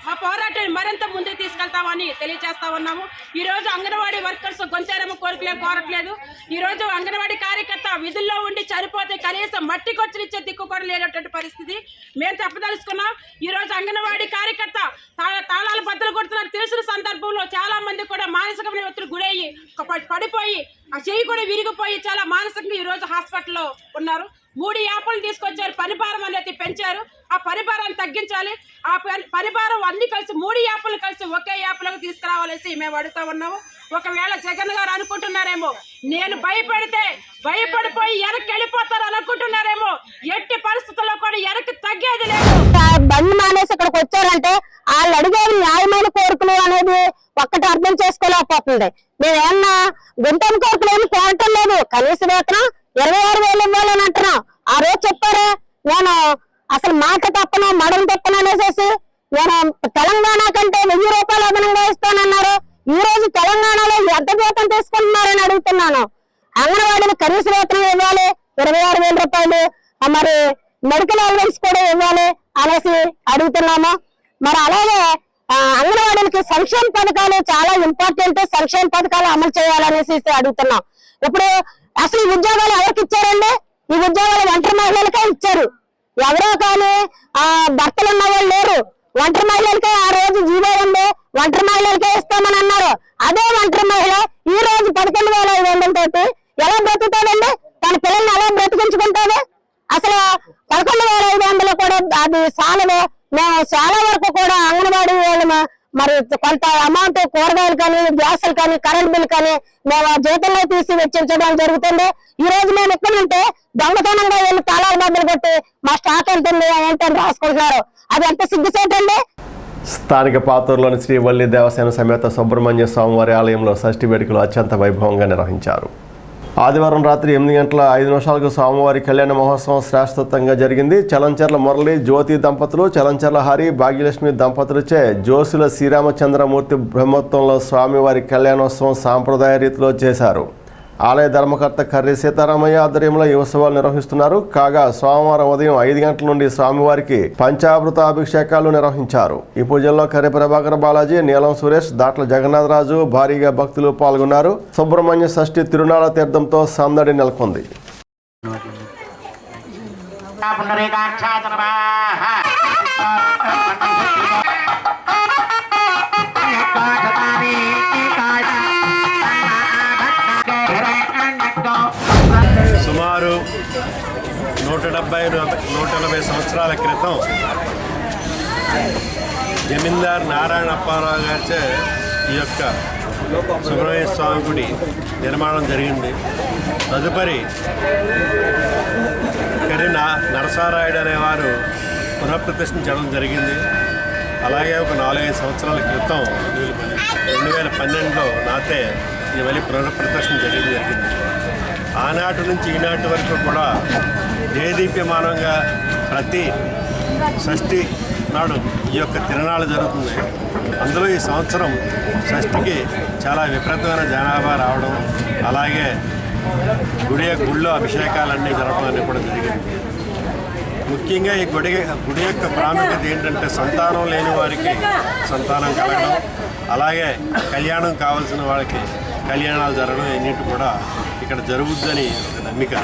మా పోరాటాన్ని మరింత ముందుకు తీసుకెళ్తామని తెలియజేస్తా ఉన్నాము. ఈ రోజు అంగన్వాడీ వర్కర్స్ గొంతేరమ్మ కోరికలే కోరట్లేదు. ఈ రోజు అంగన్వాడీ కార్యకర్త విధుల్లో ఉండి చనిపోతే కనీసం మట్టికొచ్చినిచ్చే దిక్కు కూడా లేనటువంటి పరిస్థితి మేము చెప్పదలుచుకున్నాం. ఈ రోజు అంగన్వాడీ కార్యకర్త తాళాలు బద్దలు కొడుతున్నారు తెలిసిన సందర్భంలో చాలా మంది కూడా మానసికమైన ఒత్తిడి గురయ్యి పడిపోయి ఆ చెయ్యి కూడా విరిగిపోయి చాలా మానసికంగా ఈ రోజు హాస్పిటల్లో ఉన్నారు. 3 యాప్లు తీసుకొచ్చారు, పనిభారం అనేది పెంచారు. ఆ పరిభారాన్ని తగ్గించాలి. ఆ పరిభారం అన్ని కలిసి 3 యాప్లు కలిసి ఒకే యాప్లకు తీసుకురావాలేసి మేము అడుగుతా ఉన్నాము. ఒకవేళ జగన్ గారు అనుకుంటున్నారేమో నేను భయపడితే భయపడిపోయి వెనక్కి వెళ్ళిపోతారు అనుకుంటున్నారేమో. ఎట్టి పరిస్థితుల్లో కూడా వెనక్కి తగ్గేది లేదు. బండి మానేసి ఇక్కడికి వచ్చారంటే వాళ్ళు అడిగేది న్యాయమైన కోరికలు అనేది ఒక్కటి అర్థం చేసుకోలేకపోతుంది. మేమేమన్నా గుంటం కోరికలు ఏమి కోరటం లేదు. కనీస వేతనం 26,000 ఇవ్వాలని అంటున్నాం. ఆ రోజు చెప్పారే నేను అసలు మాట తప్పను మడలు తప్పను అనేసి నేను తెలంగాణ కంటే 1000 రూపాయలు అదనంగా ఇస్తానన్నారు. ఈ రోజు తెలంగాణలో ఎంత జీతం తీసుకుంటున్నారని అడుగుతున్నాను. అంగన్వాడీని కనీస వేతనం ఇవ్వాలి 26,000 రూపాయలు, మరి మెడికల్ అలవెన్స్ కూడా ఇవ్వాలి అనేసి అడుగుతున్నాము. మరి అలాగే అంగన్వాడీలకి సంక్షేమ పథకాలు చాలా ఇంపార్టెంట్, సంక్షేమ పథకాలు అమలు చేయాలనేసి అడుగుతున్నాం. ఇప్పుడు అసలు ఈ ఉద్యోగాలు ఎవరికి ఇచ్చారండి? ఈ ఉద్యోగాలు ఒంటరి మహిళలకే ఇచ్చారు. ఎవరో కానీ ఆ భర్తలు ఉన్న వాళ్ళు లేరు. ఒంటరి మహిళలకే ఆ రోజు జీవో ఉంది, ఒంటరి మహిళలకే ఇస్తామని అన్నారు. అదే ఒంటరి మహిళ ఈ రోజు 11,500 తోటి ఎలా బ్రతుకుతాడండి? తన పిల్లల్ని ఎలా బ్రతికించుకుంటాడు? అసలు 11,500 కూడా అది చాలదు. మేము చాలా వరకు కూడా అంగన్వాడీ వాళ్ళు మరి కొంత అమౌంట్ కూరగాయలు కానీ, గ్యాసులు కానీ, కరెంట్ బిల్ కానీ మేము జీతంలో తీసి వెచ్చించడం జరుగుతుంది. ఈ రోజు మేము ఇక్కడ ఉంటే దొంగతనంగా వెళ్ళి తాళాలు బద్దలు కొట్టి మా స్టాక్ ఎంత ఉంది ఏంటని రాసుకుంటున్నారు. అది ఎంత సిగ్గుసేటండి. స్థానిక పాతూరులోని శ్రీ వల్లి దేవసేన సమేత సుబ్రహ్మణ్య స్వామివారి ఆలయంలో షష్ఠి వేడుకలు అత్యంత వైభవంగా నిర్వహించారు. ఆదివారం రాత్రి 8:05 స్వామివారి కళ్యాణ మహోత్సవం శాశ్వతంగా జరిగింది. చలంచర్ల మురళి జ్యోతి దంపతులు, చలంచర్ల హరి భాగ్యలక్ష్మి దంపతులచే జోసుల శ్రీరామచంద్రమూర్తి బ్రహ్మోత్సవంలో స్వామివారి కళ్యాణోత్సవం సాంప్రదాయ రీతిలో చేశారు. ఆలయ ధర్మకర్త కర్రి సీతారామయ్య ఆధ్వర్యంలో ఈ ఉత్సవాలు నిర్వహిస్తున్నారు. కాగా సోమవారం ఉదయం 5 గంటల నుండి స్వామివారికి పంచామృత అభిషేకాలు నిర్వహించారు. ఈ పూజల్లో కర్రి ప్రభాకర్ బాలాజీ, నీలం సురేష్, దాట్ల జగన్నాథరాజు భారీగా భక్తులు పాల్గొన్నారు. సుబ్రహ్మణ్య షష్ఠి తిరునాళ తీర్థంతో సందడి నెలకొంది. సుమారు 170-180 సంవత్సరాల క్రితం జమీందార్ నారాయణ అప్పారావు గారిచే ఈ యొక్క సుబ్రహ్మణ్య స్వామి గుడి నిర్మాణం జరిగింది. తదుపరి కర్రి నరసారాయుడు అనేవారు పునఃప్రతిష్ఠించడం జరిగింది. అలాగే ఒక 4-5 సంవత్సరాల క్రితం 2012లో నాతే ఈ మళ్ళీ పునఃప్రతిష్ఠ జరిగింది. ఆనాటి నుంచి ఈనాటి వరకు కూడా దేదీప్యమానంగా ప్రతి షష్ఠి నాడు ఈ యొక్క తిరునాళ్ళు జరుగుతుంది. అందులో ఈ సంవత్సరం షష్ఠికి చాలా విపరీతమైన జనాభా రావడం, అలాగే గుడిలో అభిషేకాలన్నీ జరపడం కూడా జరిగింది. ముఖ్యంగా ఈ గుడి యొక్క ప్రాముఖ్యత ఏంటంటే సంతానం లేని వారికి సంతానం కలగడం, అలాగే కళ్యాణం కావాల్సిన వాళ్ళకి కళ్యాణాలు జరగడం అన్నిటి కూడా ఇక్కడ జరుగుద్దని ఒక నమ్మిక.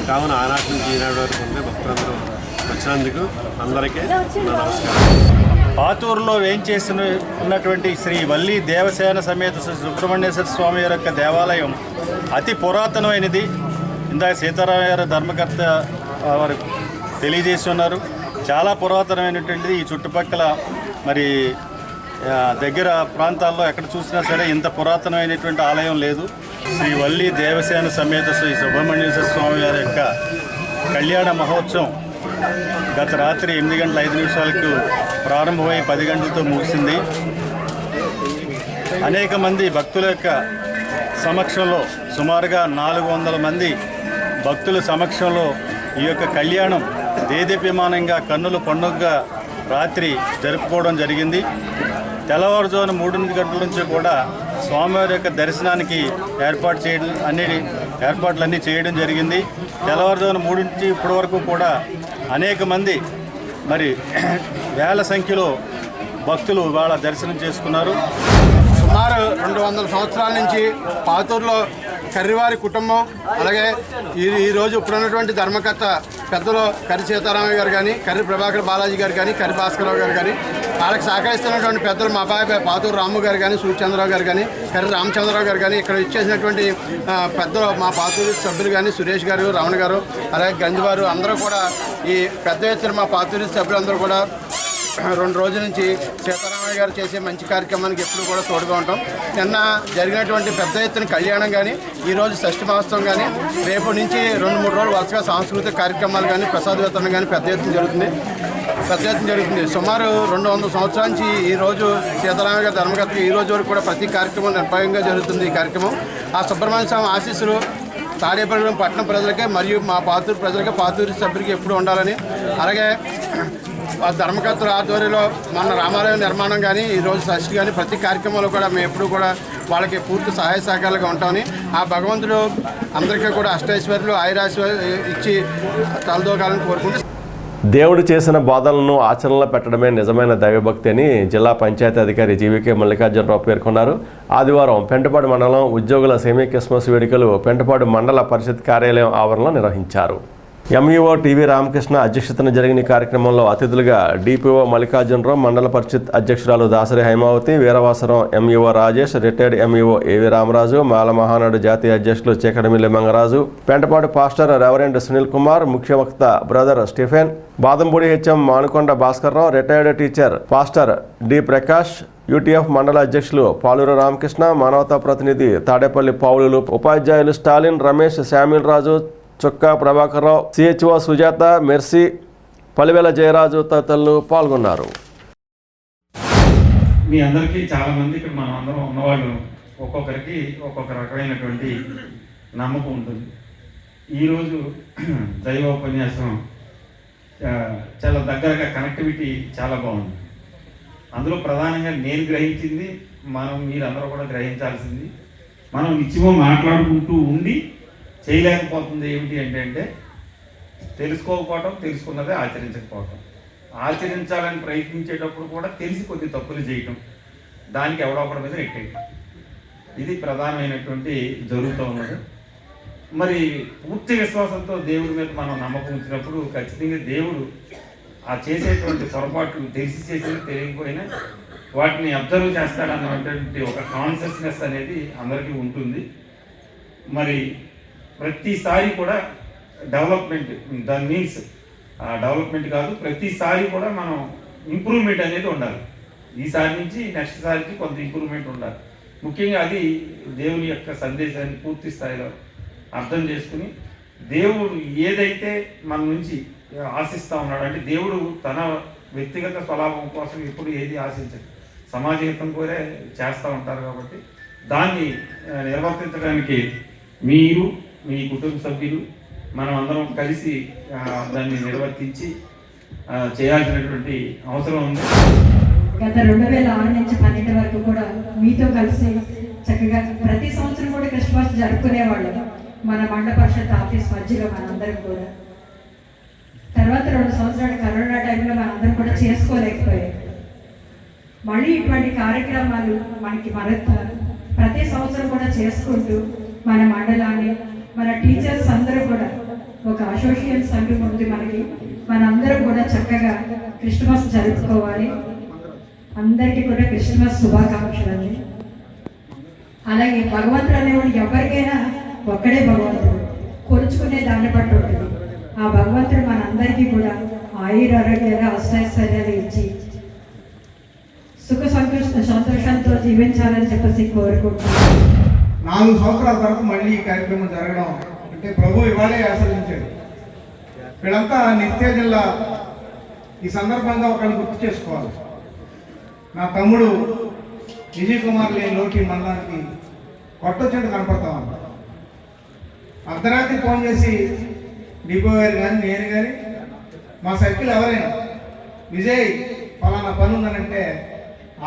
కావున ఆనాటి నుంచి ఈనాటి వరకు ఉండే భక్తులందరూ వచ్చినందుకు అందరికీ నమస్కారం. పాతూరులో వేయించేసిన ఉన్నటువంటి శ్రీ వల్లి దేవసేన సమేత శ్రీ సుబ్రహ్మణ్యేశ్వర స్వామి యొక్క దేవాలయం అతి పురాతనమైనది. ఇందాక సీతారామ గారు ధర్మకర్త వారు తెలియజేసి ఉన్నారు. చాలా పురాతనమైనటువంటిది. ఈ చుట్టుపక్కల మరి దగ్గర ప్రాంతాల్లో ఎక్కడ చూసినా సరే ఇంత పురాతనమైనటువంటి ఆలయం లేదు. శ్రీ వల్లి దేవసేన సమేత శ్రీ సుబ్రహ్మణ్యేశ్వర స్వామి వారి యొక్క కళ్యాణ మహోత్సవం గత రాత్రి 8:05 ప్రారంభమై 10 గంటలతో ముగిసింది. అనేక మంది భక్తుల యొక్క సమక్షంలో సుమారుగా 400 మంది భక్తుల సమక్షంలో ఈ యొక్క కళ్యాణం దేదీప్యమానంగా కన్నుల పండుగగా రాత్రి జరుపుకోవడం జరిగింది. తెల్లవారుజామున 3 గంటల నుంచి కూడా స్వామివారి యొక్క దర్శనానికి ఏర్పాట్లన్నీ చేయడం జరిగింది. తెల్లవారుజామున 3 నుంచి ఇప్పటి వరకు కూడా అనేక మంది మరి వేల సంఖ్యలో భక్తులు వాళ్ళ దర్శనం చేసుకున్నారు. సుమారు 200 సంవత్సరాల నుంచి పాతూరులో కర్రివారి కుటుంబం, అలాగే ఈరోజు ఇప్పుడున్నటువంటి ధర్మకర్త పెద్దలు కర్రి సీతారామయ్య గారు కానీ, కర్రి ప్రభాకర్ బాలాజీ గారు కానీ, కర్రి భాస్కరరావు గారు కానీ, వాళ్ళకి సహకరిస్తున్నటువంటి పెద్దలు మా అబ్బాయి పాతూరు రాము గారు కానీ, సూర్యచంద్రరావు గారు కానీ, కర్రి రామచంద్రరావు గారు కానీ, ఇక్కడ ఇచ్చేసినటువంటి పెద్దలు మా పాతూరు సభ్యులు కానీ, సురేష్ గారు, రమణ గారు, అలాగే గంజివారు అందరూ కూడా ఈ పెద్ద ఎత్తున మా పాతూరు సభ్యులందరూ కూడా 2 రోజుల నుంచి సీతారామయ్య గారు చేసే మంచి కార్యక్రమానికి ఎప్పుడు కూడా తోడుగా ఉంటాం. నిన్న జరిగినటువంటి పెద్ద ఎత్తున కళ్యాణం కానీ, ఈరోజు షష్ఠి మహోత్సవం కానీ, రేపు నుంచి 2-3 రోజులు వరుసగా సాంస్కృతిక కార్యక్రమాలు కానీ, ప్రసాద వితరణ కానీ పెద్ద ఎత్తున జరుగుతుంది. సుమారు 200 సంవత్సరాల నుంచి ఈరోజు సీతారామయ్య గారి ధర్మకర్త ఈ రోజు వరకు కూడా ప్రతి కార్యక్రమం నిర్భయంగా జరుగుతుంది. ఈ కార్యక్రమం ఆ సుబ్రహ్మణ్య స్వామి ఆశీస్సులు తాడేపల్లిగూడెం పట్టణ ప్రజలకే మరియు మా పాతూరు ప్రజలకే, పాతూరు సభ్యులకి ఎప్పుడు ఉండాలని, అలాగే ధర్మకర్తల ఆధ్వర్యంలో మన రామాలయం నిర్మాణం కానీ, ఈరోజు షష్ఠి కానీ ప్రతి కార్యక్రమంలో కూడా మేము ఎప్పుడు కూడా వాళ్ళకి పూర్తి సహాయ సహకారాలుగా ఉంటామని, ఆ భగవంతుడు అందరికీ కూడా అష్టైశ్వర్యులు ఆయురాశ్వర్యాలు ఇచ్చి తలదోకాలని కోరుకుంటూ, దేవుడు చేసిన బోధనలను ఆచరణలో పెట్టడమే నిజమైన దైవభక్తి అని జిల్లా పంచాయతీ అధికారి జీవీకే మల్లికార్జునరావు పేర్కొన్నారు. ఆదివారం పెంటపాడు మండలం ఉద్యోగుల సెమీ క్రిస్మస్ వేడుకలు పెంటపాడు మండల పరిషత్ కార్యాలయం ఆవరణలో నిర్వహించారు. ఎంఈఓ టీవీ రామకృష్ణ అధ్యక్షతన జరిగిన ఈ కార్యక్రమంలో అతిథులుగా డిపిఓ మల్లికార్జునరావు, మండల పరిషత్ అధ్యక్షురాలు Dasari Haimavathi, Veeravasaram MEO Rajesh, retired MEO AV Ramaraju, Mala Mahanadu జాతీయ అధ్యక్షులు చీకటిమిల్లి మంగరాజు, పెంటపాటి పాస్టర్ రెవరెండ్ సునీల్ కుమార్, ముఖ్య వక్త brother Stephen, Badampudi HM Manukonda Bhaskar Rao, retired teacher pastor D Prakash, UTF mandal అధ్యక్షులు పాలూరు రామకృష్ణ, మానవతా ప్రతినిధి తాడేపల్లి పౌలులు, ఉపాధ్యాయులు స్టాలిన్, రమేష్, శామ్యుల్ రాజు, చొక్కా ప్రభాకర్రావు, సిహెచ్ఓ సుజాత, మెర్సీ, పలివెల జయరాజు తదితరులు పాల్గొన్నారు. మీ అందరికీ చాలామంది ఇక్కడ మనం అందరం ఉన్నవాళ్ళు ఒక్కొక్కరికి ఒక్కొక్క రకమైనటువంటి నమ్మకం ఉంటుంది. ఈరోజు దైవ ఉపన్యాసం చాలా దగ్గరగా కనెక్టివిటీ చాలా బాగుంది. అందులో ప్రధానంగా నేను గ్రహించింది, మీరందరూ కూడా గ్రహించాల్సింది, మనం నిత్యమో మాట్లాడుకుంటూ ఉండి చేయలేకపోతుంది ఏమిటి అంటే తెలుసుకోకపోవటం, తెలుసుకున్నదే ఆచరించకపోవటం, ఆచరించాలని ప్రయత్నించేటప్పుడు కూడా తెలిసి కొద్ది తప్పులు చేయటం, దానికి ఎవడొకడి మీద నెట్టేయటం, ఇది ప్రధానమైనటువంటి జరుగుతూ ఉన్నది. మరి పూర్తి విశ్వాసంతో దేవుడి మీద మనం నమ్మకం ఉంచినప్పుడు ఖచ్చితంగా దేవుడు ఆ చేసేటువంటి పొరపాట్లు తెలిసి చేసేది తెలియకపోయినా వాటిని అబ్జర్వ్ చేస్తాడన్నటువంటి ఒక కాన్షియస్నెస్ అనేది అందరికీ ఉంటుంది. మరి ప్రతిసారి కూడా డెవలప్మెంట్, దాని మీన్స్ డెవలప్మెంట్ కాదు, ప్రతిసారి కూడా మనం ఇంప్రూవ్మెంట్ అనేది ఉండాలి. ఈసారి నుంచి నెక్స్ట్ సారికి కొంత ఇంప్రూవ్మెంట్ ఉండాలి. ముఖ్యంగా అది దేవుని యొక్క సందేశాన్ని పూర్తి స్థాయిలో అర్థం చేసుకుని దేవుడు ఏదైతే మన నుంచి ఆశిస్తూ ఉన్నాడు అంటే దేవుడు తన వ్యక్తిగత స్వలాభం కోసం ఎప్పుడు ఏది ఆశించదు, సమాజహితం కోరే చేస్తూ ఉంటారు. కాబట్టి దాన్ని నిర్వర్తించడానికి మీరు, మీ కుటుంబ సభ్యులు, మనం అందరం కలిసి దాన్ని నిర్వర్తించి చేయాల్సినటువంటి అవసరం ఉంది. గత 2006 నుంచి 12 వరకు కూడా మీతో కలిసి చక్కగా ప్రతి సంవత్సరం కూడా క్రిస్మస్ జరుపుకునేవాళ్ళం మన మండల పరిషత్ ఆఫీస్ మధ్యలో మనందరం కూడా. తర్వాత 2 సంవత్సరాలు కరోనా టైంలో మనందరం కూడా చేసుకోలేకపోయాం. మళ్ళీ ఇటువంటి కార్యక్రమాలు మనకి ప్రతి సంవత్సరం కూడా చేసుకుంటూ మన మండలాన్ని, మన టీచర్స్ అందరూ కూడా ఒక అసోసియేషన్ సంఘం ఉంది మనకి, మనందరం కూడా చక్కగా క్రిస్మస్ జరుపుకోవాలి. అందరికీ కూడా క్రిస్మస్ శుభాకాంక్షలు. అలాగే భగవంతుడు అనేవాడు ఎవరికైనా ఒక్కడే భగవంతుడు, కొలుచుకునే దాన్ని బట్టి ఉంటుంది. ఆ భగవంతుడు మనందరికీ కూడా ఆయురారోగ్యాలు, అష్టైశ్వర్యాలు ఇచ్చి సుఖ సంతోషంతో జీవించాలని చెప్పేసి కోరుకుంటున్నాను. 4 సంవత్సరాల తర్వాత మళ్ళీ ఈ కార్యక్రమం జరగడం అంటే ప్రభు ఇవాళే ఆశ్రయించాడు. వీళ్ళంతా నిత్య జిల్లా ఈ సందర్భంగా ఒకరిని గుర్తు చేసుకోవాలి. నా తమ్ముడు విజయ్ కుమార్ లేని లోకి మండలానికి కొట్టొచ్చేట్టు కనపడతామన్న. అర్ధరాత్రి ఫోన్ చేసి డిపో గారు కానీ నేను కానీ మా సర్కిల్ ఎవరైనా విజయ్ ఫలానా పని ఉందనంటే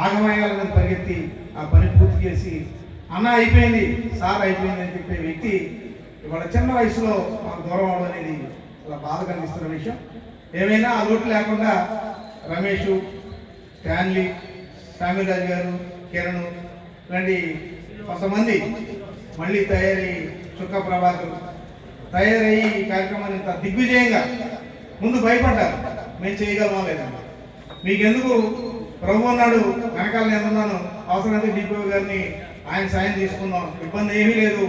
ఆగమయ్యాలని పరిగెత్తి ఆ పని పూర్తి చేసి అన్న అయిపోయింది, సార్ అయిపోయింది అని చెప్పే వ్యక్తి ఇవాళ చిన్న వయసులో మాకు దూరం అవడం అనేది చాలా బాధ కలిగిస్తున్న విషయం. ఏమైనా ఆ లోటు లేకుండా రమేష్, స్టాన్లీ, శామ్యురాజు గారు, కిరణ్ ఇలాంటి కొంతమంది మళ్ళీ తయారయ్యి, చుక్క ప్రభాకర్ తయారయ్యి ఈ కార్యక్రమాన్ని ఇంత దిగ్విజయంగా ముందు భయపడ్డారు, మేము చేయగలమా లేదా. మీకెందుకు ప్రభు అన్నాడు, వెనకాల నేను ఉన్నాను, అవసరమైతే డిపో గారిని ఆయన సాయం తీసుకున్నాం, ఇబ్బంది ఏమీ లేదు,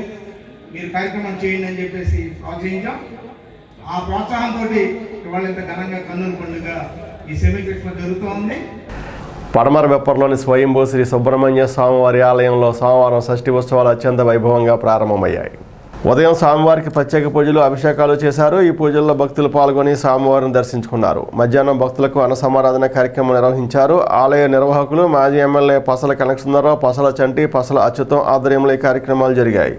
మీరు కార్యక్రమం చేయండి అని చెప్పేసి ఆలోచించాం. ఆ ప్రోత్సాహంతో ఇవాళ ఇంత ఘనంగా కన్నుల పండుగ ఈ సెమీ క్రిస్మస్ జరుగుతూ ఉంది. పడమర వెప్పర్లోని స్వయంభూ శ్రీ సుబ్రహ్మణ్య స్వామివారి ఆలయంలో సోమవారం షష్ఠి ఉత్సవాలు అత్యంత వైభవంగా ప్రారంభమయ్యాయి. ఉదయం స్వామివారికి ప్రత్యేక పూజలు, అభిషేకాలు చేశారు. ఈ పూజల్లో భక్తులు పాల్గొని స్వామివారిని దర్శించుకున్నారు. మధ్యాహ్నం భక్తులకు అన్నసమారాధన కార్యక్రమం నిర్వహించారు. ఆలయ నిర్వాహకులు మాజీ ఎమ్మెల్యే పసల కనకసుందరరావు, పసల చంటి, పసల అచ్యుతం ఆధ్వర్యంలో ఈ కార్యక్రమాలు జరిగాయి.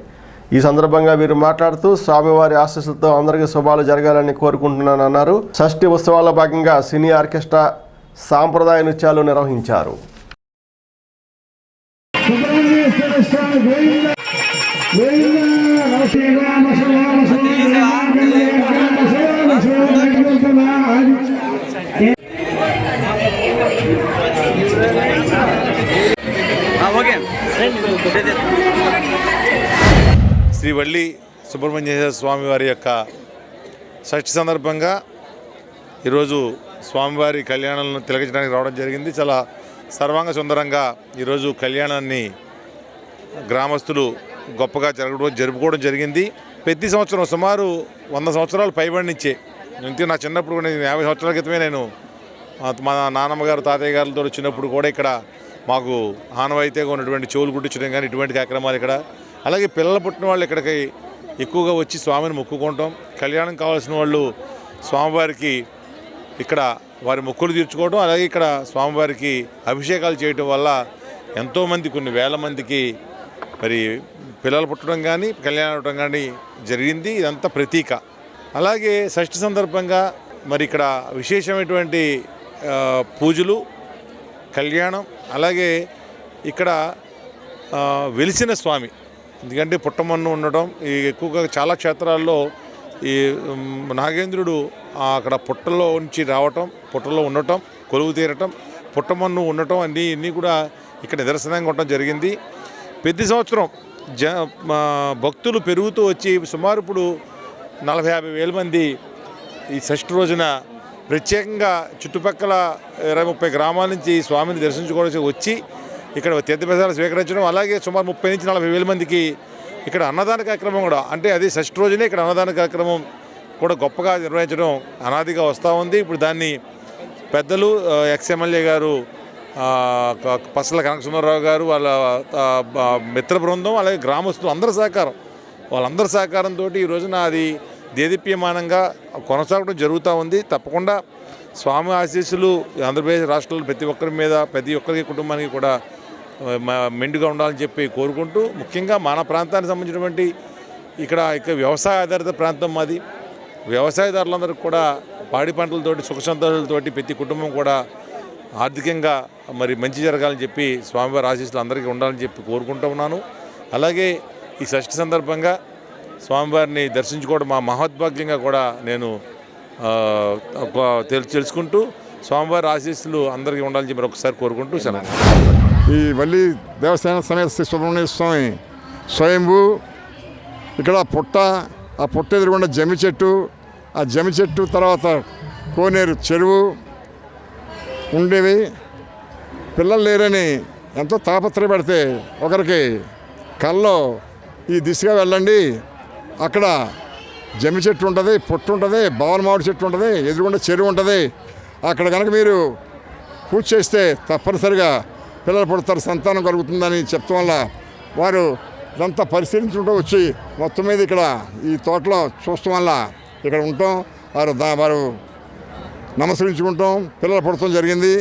ఈ సందర్భంగా వీరు మాట్లాడుతూ స్వామివారి ఆశీస్సులతో అందరికీ శుభాలు జరగాలని కోరుకుంటున్నానన్నారు. షష్ఠి ఉత్సవాల్లో భాగంగా సినీ ఆర్కెస్ట్రా సాంప్రదాయ నృత్యాలు నిర్వహించారు. శ్రీ వల్లి సుబ్రహ్మణ్యేశ్వర స్వామి వారి యొక్క షష్ఠి సందర్భంగా ఈరోజు స్వామివారి కళ్యాణాలను తిలకించడానికి రావడం జరిగింది. చాలా సర్వాంగ సుందరంగా ఈరోజు కళ్యాణాన్ని గ్రామస్తులు గొప్పగా జరుపుకోవడం జరిగింది. ప్రతి సంవత్సరం సుమారు 100 సంవత్సరాలు పైబడి నుంచే, ఇంతే నా చిన్నప్పుడు కూడా 50 సంవత్సరాల క్రితమే నేను మా నాన్నమ్మ గారు తాతయ్య గారితో వచ్చినప్పుడు కూడా ఇక్కడ మాకు ఆనవాయితీగా ఉన్నటువంటి చెవులు కుట్టించడం కానీ ఇటువంటి కార్యక్రమాలు ఇక్కడ, అలాగే పిల్లలు పుట్టిన వాళ్ళు ఇక్కడికి ఎక్కువగా వచ్చి స్వామిని మొక్కుకుంటాం. కళ్యాణం కావాల్సిన వాళ్ళు స్వామివారికి ఇక్కడ వారి మొక్కులు తీర్చుకోవడం, అలాగే ఇక్కడ స్వామివారికి అభిషేకాలు చేయడం వల్ల ఎంతోమంది కొన్ని వేల మందికి మరి పిల్లలు పుట్టడం కానీ కళ్యాణం అవడం కానీ జరిగింది. ఇదంతా ప్రతీక. అలాగే షష్ఠి సందర్భంగా మరి ఇక్కడ విశేషమైనటువంటి పూజలు, కళ్యాణం, అలాగే ఇక్కడ వెలిసిన స్వామి, ఎందుకంటే పుట్టమన్ను ఉండటం ఈ ఎక్కువగా చాలా క్షేత్రాల్లో ఈ నాగేంద్రుడు అక్కడ పుట్టలో నుంచి రావటం, పుట్టలో ఉండటం, కొలువు తీరటం, పుట్టమన్ను ఉండటం అన్నీ కూడా ఇక్కడ నిదర్శనంగా ఉండటం జరిగింది. ప్రతి సంవత్సరం భక్తులు పెరుగుతూ వచ్చి సుమారు ఇప్పుడు 40-50 వేల మంది ఈ షష్ఠి రోజున ప్రత్యేకంగా చుట్టుపక్కల 20-30 గ్రామాల నుంచి స్వామిని దర్శించుకోవడానికి వచ్చి ఇక్కడ తీర్థప్రసాదాలు స్వీకరించడం, అలాగే సుమారు 30 నుంచి 40 వేల మందికి ఇక్కడ అన్నదాన కార్యక్రమం కూడా, అంటే అది షష్ఠి రోజునే ఇక్కడ అన్నదాన కార్యక్రమం కూడా గొప్పగా నిర్వహించడం అనాదిగా వస్తూ ఉంది. ఇప్పుడు దాన్ని పెద్దలు ఎక్స్-ఎమ్మెల్యే గారు పసల కనకసుందరరావు గారు, వాళ్ళ మిత్ర బృందం, అలాగే గ్రామస్తులు వాళ్ళందరి సహకారంతో ఈ రోజున అది దేదీప్యమానంగా కొనసాగడం జరుగుతూ ఉంది. తప్పకుండా స్వామి ఆశీస్సులు ఆంధ్రప్రదేశ్ రాష్ట్రంలో ప్రతి ఒక్కరి మీద, ప్రతి ఒక్కరి కుటుంబానికి కూడా మెండుగా ఉండాలని చెప్పి కోరుకుంటూ, ముఖ్యంగా మన ప్రాంతానికి సంబంధించినటువంటి ఇక్కడ వ్యవసాయ ఆధారిత ప్రాంతం మాది. వ్యవసాయదారులందరికీ కూడా పాడి పంటలతోటి సుఖ సంతోషాలతోటి ప్రతి కుటుంబం కూడా ఆర్థికంగా మరి మంచి జరగాలని చెప్పి స్వామివారి ఆశీస్సులు అందరికీ ఉండాలని చెప్పి కోరుకుంటూ ఉన్నాను. అలాగే ఈ షష్ఠి సందర్భంగా స్వామివారిని దర్శించుకోవడం మా మహద్భాగ్యంగా కూడా నేను తెలుసుకుంటూ స్వామివారి ఆశీస్సులు అందరికీ ఉండాలని చెప్పి ఒకసారి కోరుకుంటూ సెలవు. ఈ వల్లి దేవస్థానం సమేత శ్రీ సుబ్రహ్మణ్య స్వామి స్వయంభూ, ఇక్కడ ఆ పుట్ట ఎదురుగుండా జమ్మి చెట్టు, ఆ జమ్మి చెట్టు తర్వాత కోనేరు చెరువు ఉండేవి. పిల్లలు లేరని ఎంతో తాపత్రయపడితే ఒకరికి కల్లో ఈ దిశగా వెళ్ళండి, అక్కడ జమ్మి చెట్టు ఉంటుంది, పుట్టు ఉంటుంది, బావల మామిడి చెట్టు ఉంటుంది, ఎదురుగుండా చెరువు ఉంటుంది, అక్కడ కనుక మీరు పూజ చేస్తే తప్పనిసరిగా పిల్లలు పుడతారు, సంతానం కలుగుతుందని చెప్పడం వల్ల వారు ఇదంతా పరిశీలించుకుంటూ వచ్చి మొత్తం మీద ఇక్కడ ఈ తోటలో చూడటం వల్ల ఇక్కడ ఉంటాం, వారు నమస్కరించుకుంటాం, పిల్లలు పుడతాం జరిగింది.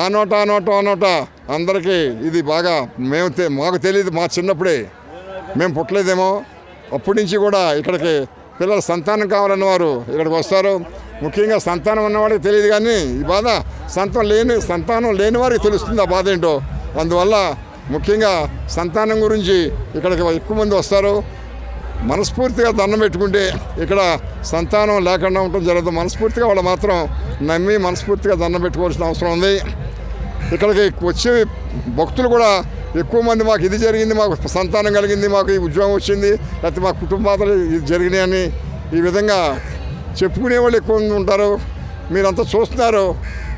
ఆ నోట అందరికీ ఇది బాగా మాకు తెలియదు, మా చిన్నప్పుడే మేము పుట్టలేదేమో, అప్పటి నుంచి కూడా ఇక్కడికి పిల్లల సంతానం కావాలన్న వారు ఇక్కడికి వస్తారు. ముఖ్యంగా సంతానం ఉన్నవాడికి తెలియదు, కానీ ఈ బాధ సంతానం లేని వారికి తెలుస్తుంది ఆ బాధ ఏంటో. అందువల్ల ముఖ్యంగా సంతానం గురించి ఇక్కడికి ఎక్కువ మంది వస్తారు. మనస్ఫూర్తిగా దండం పెట్టుకుంటే ఇక్కడ సంతానం లేకుండా ఉండటం జరగదు. మనస్ఫూర్తిగా వాళ్ళు మాత్రం నమ్మి మనస్ఫూర్తిగా దండం పెట్టుకోవాల్సిన అవసరం ఉంది. ఇక్కడికి వచ్చే భక్తులు కూడా ఎక్కువ మంది మాకు ఇది జరిగింది, మాకు సంతానం కలిగింది, మాకు ఈ ఉద్యోగం వచ్చింది, లేకపోతే మా కుటుంబాలు ఇది జరిగినాయని ఈ విధంగా చెప్పుకునే వాళ్ళు ఎక్కువ మంది ఉంటారు. మీరంతా చూస్తున్నారు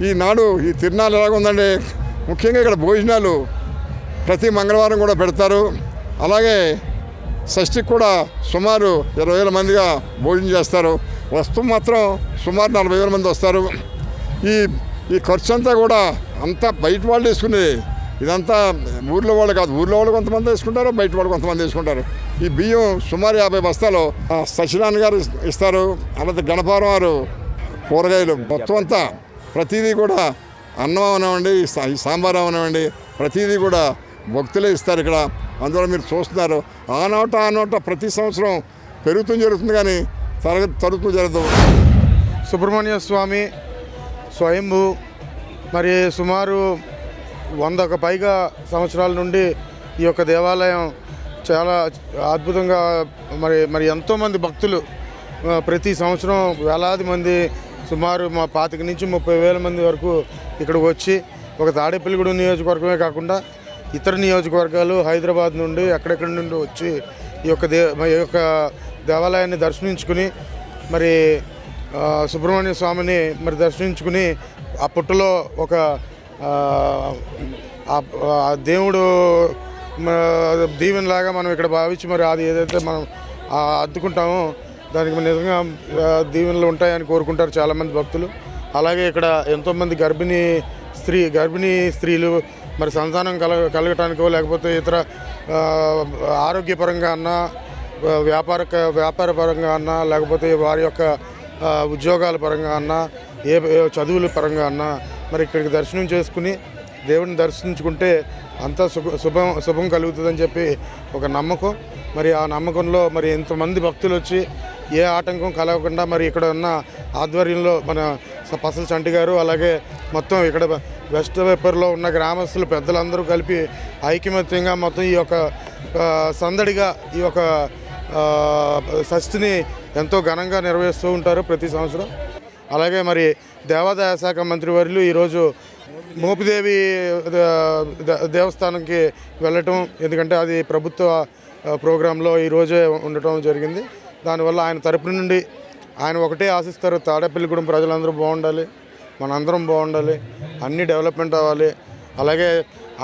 ఈనాడు ఈ తిరునాళ్ళు ఎలాగుందండి. ముఖ్యంగా ఇక్కడ భోజనాలు ప్రతి మంగళవారం కూడా పెడతారు. అలాగే షష్ఠికి కూడా సుమారు 20,000 మందిగా భోజనం చేస్తారు. వస్తువు మాత్రం సుమారు 40,000 మంది వస్తారు. ఈ ఖర్చు అంతా కూడా అంతా బయట వాళ్ళు వేసుకునేది, ఇదంతా ఊర్లో వాళ్ళు కాదు. ఊర్లో వాళ్ళు కొంతమంది వేసుకుంటారు, బయట వాళ్ళు కొంతమంది వేసుకుంటారు. ఈ బియ్యం సుమారు 50 బస్తాలు సత్యనారాయణ గారు ఇస్తారు. అలాగే గణపారం వారు కూరగాయలు మొత్తం అంతా ప్రతిదీ కూడా అన్నం అవనివ్వండి, ఈ సాంబార్ అవనివ్వండి, ప్రతిదీ కూడా భక్తులే ఇస్తారు ఇక్కడ. అందువల్ల మీరు చూస్తున్నారు ఆ నోట ప్రతి సంవత్సరం జరుగుతుంది కానీ తరుగుతూ జరగదు. సుబ్రహ్మణ్య స్వామి స్వయంభూ మరి సుమారు 100కు పైగా సంవత్సరాల నుండి ఈ యొక్క దేవాలయం చాలా అద్భుతంగా మరి ఎంతోమంది భక్తులు ప్రతి సంవత్సరం వేలాది మంది సుమారు 25 నుంచి 30,000 మంది వరకు ఇక్కడికి వచ్చి ఒక తాడేపల్లిగూడెం నియోజకవర్గమే కాకుండా ఇతర నియోజకవర్గాలు హైదరాబాద్ నుండి ఎక్కడెక్కడి నుండి వచ్చి ఈ యొక్క దేవాలయాన్ని దర్శించుకుని మరి సుబ్రహ్మణ్య స్వామిని మరి దర్శించుకుని ఆ పుట్టలో ఒక దేవుడు దీవెనలాగా మనం ఇక్కడ భావించి మరి అది ఏదైతే మనం అద్దుకుంటామో దానికి నిజంగా దీవెనలు ఉంటాయని కోరుకుంటారు చాలామంది భక్తులు. అలాగే ఇక్కడ ఎంతోమంది గర్భిణీ స్త్రీలు మరి సంతానం కలగటానికో లేకపోతే ఇతర ఆరోగ్యపరంగా అన్నా వ్యాపార పరంగా అన్నా లేకపోతే వారి యొక్క ఉద్యోగాల పరంగా అన్నా ఏ చదువుల పరంగా అన్నా మరి ఇక్కడికి దర్శనం చేసుకుని దేవుడిని దర్శించుకుంటే అంతా శుభం కలుగుతుందని చెప్పి ఒక నమ్మకం. మరి ఆ నమ్మకంలో మరి ఎంతమంది భక్తులు వచ్చి ఏ ఆటంకం కలగకుండా మరి ఇక్కడ ఉన్న ఆధ్వర్యంలో మన పసల చంటి గారు అలాగే మొత్తం ఇక్కడ వెస్ట్ వెప్పర్లో ఉన్న గ్రామస్తులు పెద్దలందరూ కలిపి ఐకమత్యంగా మొత్తం ఈ యొక్క సందడిగా ఈ యొక్క షష్ఠిని ఎంతో ఘనంగా నిర్వహిస్తూ ఉంటారు ప్రతి సంవత్సరం. అలాగే మరి దేవాదాయ శాఖ మంత్రివర్యులు ఈరోజు మోపిదేవి దేవస్థానంకి వెళ్ళటం, ఎందుకంటే అది ప్రభుత్వ ప్రోగ్రాంలో ఈరోజే ఉండటం జరిగింది. దానివల్ల ఆయన తరపు నుండి ఆయన ఒకటే ఆశిస్తారు, తాడేపల్లిగూడెం ప్రజలందరూ బాగుండాలి, మనందరం బాగుండాలి, అన్నీ డెవలప్మెంట్ అవ్వాలి. అలాగే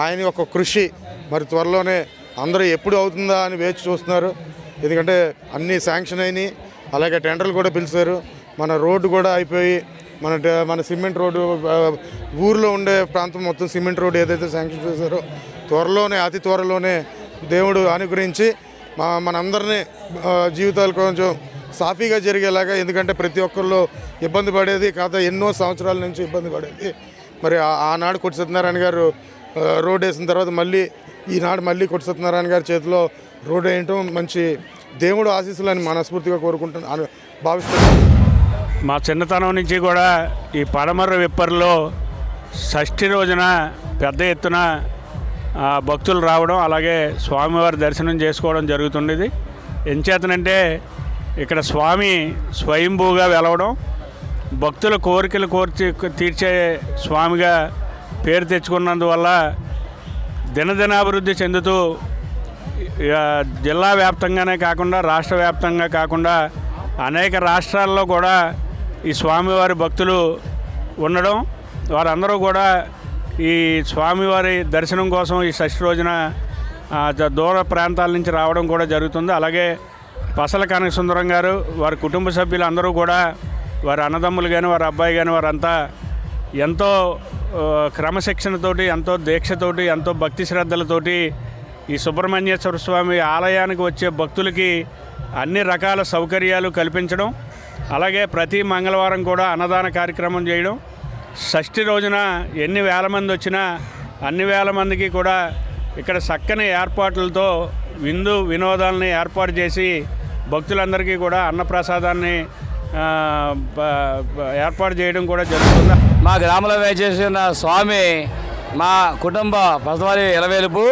ఆయన యొక్క కృషి మరి త్వరలోనే అందరూ ఎప్పుడు అవుతుందా అని వేచి చూస్తున్నారు. ఎందుకంటే అన్నీ శాంక్షన్ అయినాయి, అలాగే టెండర్లు కూడా పిలిచారు. మన రోడ్డు కూడా అయిపోయి మన సిమెంట్ రోడ్డు ఊరిలో ఉండే ప్రాంతం మొత్తం సిమెంట్ రోడ్డు ఏదైతే శాంక్షన్ చేశారో అతి త్వరలోనే దేవుడు అనుగ్రహించి మనందరినీ జీవితాలు కొంచెం సాఫీగా జరిగేలాగా, ఎందుకంటే ప్రతి ఒక్కళ్ళు ఇబ్బంది పడేది కాదు, ఎన్నో సంవత్సరాల నుంచి ఇబ్బంది పడేది. మరి ఆనాడు కొట్టి సత్యనారాయణ గారు రోడ్డు వేసిన తర్వాత ఈనాడు మళ్ళీ కొట్టి సత్యనారాయణ గారి చేతిలో రోడ్డు వేయటం మంచి దేవుడు ఆశీస్సులని మనస్ఫూర్తిగా కోరుకుంటున్నాను, భావిస్తున్నాను. మా చిన్నతనం నుంచి కూడా ఈ పడమర విప్పర్లో షష్ఠి రోజున పెద్ద ఎత్తున భక్తులు రావడం, అలాగే స్వామివారి దర్శనం చేసుకోవడం జరుగుతుండేది. ఎంచేతనంటే ఇక్కడ స్వామి స్వయంభూగా వెలవడం, భక్తుల కోరికలు తీర్చే స్వామిగా పేరు తెచ్చుకున్నందువల్ల దినదినాభివృద్ధి చెందుతూ జిల్లా వ్యాప్తంగానే కాకుండా రాష్ట్ర వ్యాప్తంగా కాకుండా అనేక రాష్ట్రాల్లో కూడా ఈ స్వామివారి భక్తులు ఉండడం, వారందరూ కూడా ఈ స్వామివారి దర్శనం కోసం ఈ షష్ఠి రోజున దూర ప్రాంతాల నుంచి రావడం కూడా జరుగుతుంది. అలాగే పసల కనకసుందరం గారు వారి కుటుంబ సభ్యులు అందరూ కూడా వారి అన్నదమ్ములు కానీ వారి అబ్బాయి కానీ వారంతా ఎంతో క్రమశిక్షణతోటి, ఎంతో దీక్షతోటి, ఎంతో భక్తి శ్రద్ధలతోటి ఈ సుబ్రహ్మణ్యేశ్వర స్వామి ఆలయానికి వచ్చే భక్తులకి అన్ని రకాల సౌకర్యాలు కల్పించడం, అలాగే ప్రతి మంగళవారం కూడా అన్నదాన కార్యక్రమం చేయడం, షష్ఠి రోజున ఎన్ని వేల మంది వచ్చినా అన్ని వేల మందికి కూడా ఇక్కడ చక్కని ఏర్పాట్లతో విందు వినోదాలని ఏర్పాటు చేసి భక్తులందరికీ కూడా అన్నప్రసాదాన్ని ఏర్పాటు చేయడం కూడా జరుగుతుంది. మా గ్రామంలో వేచేసిన స్వామి మా కుటుంబ పసవారి ఎలవేలుపు,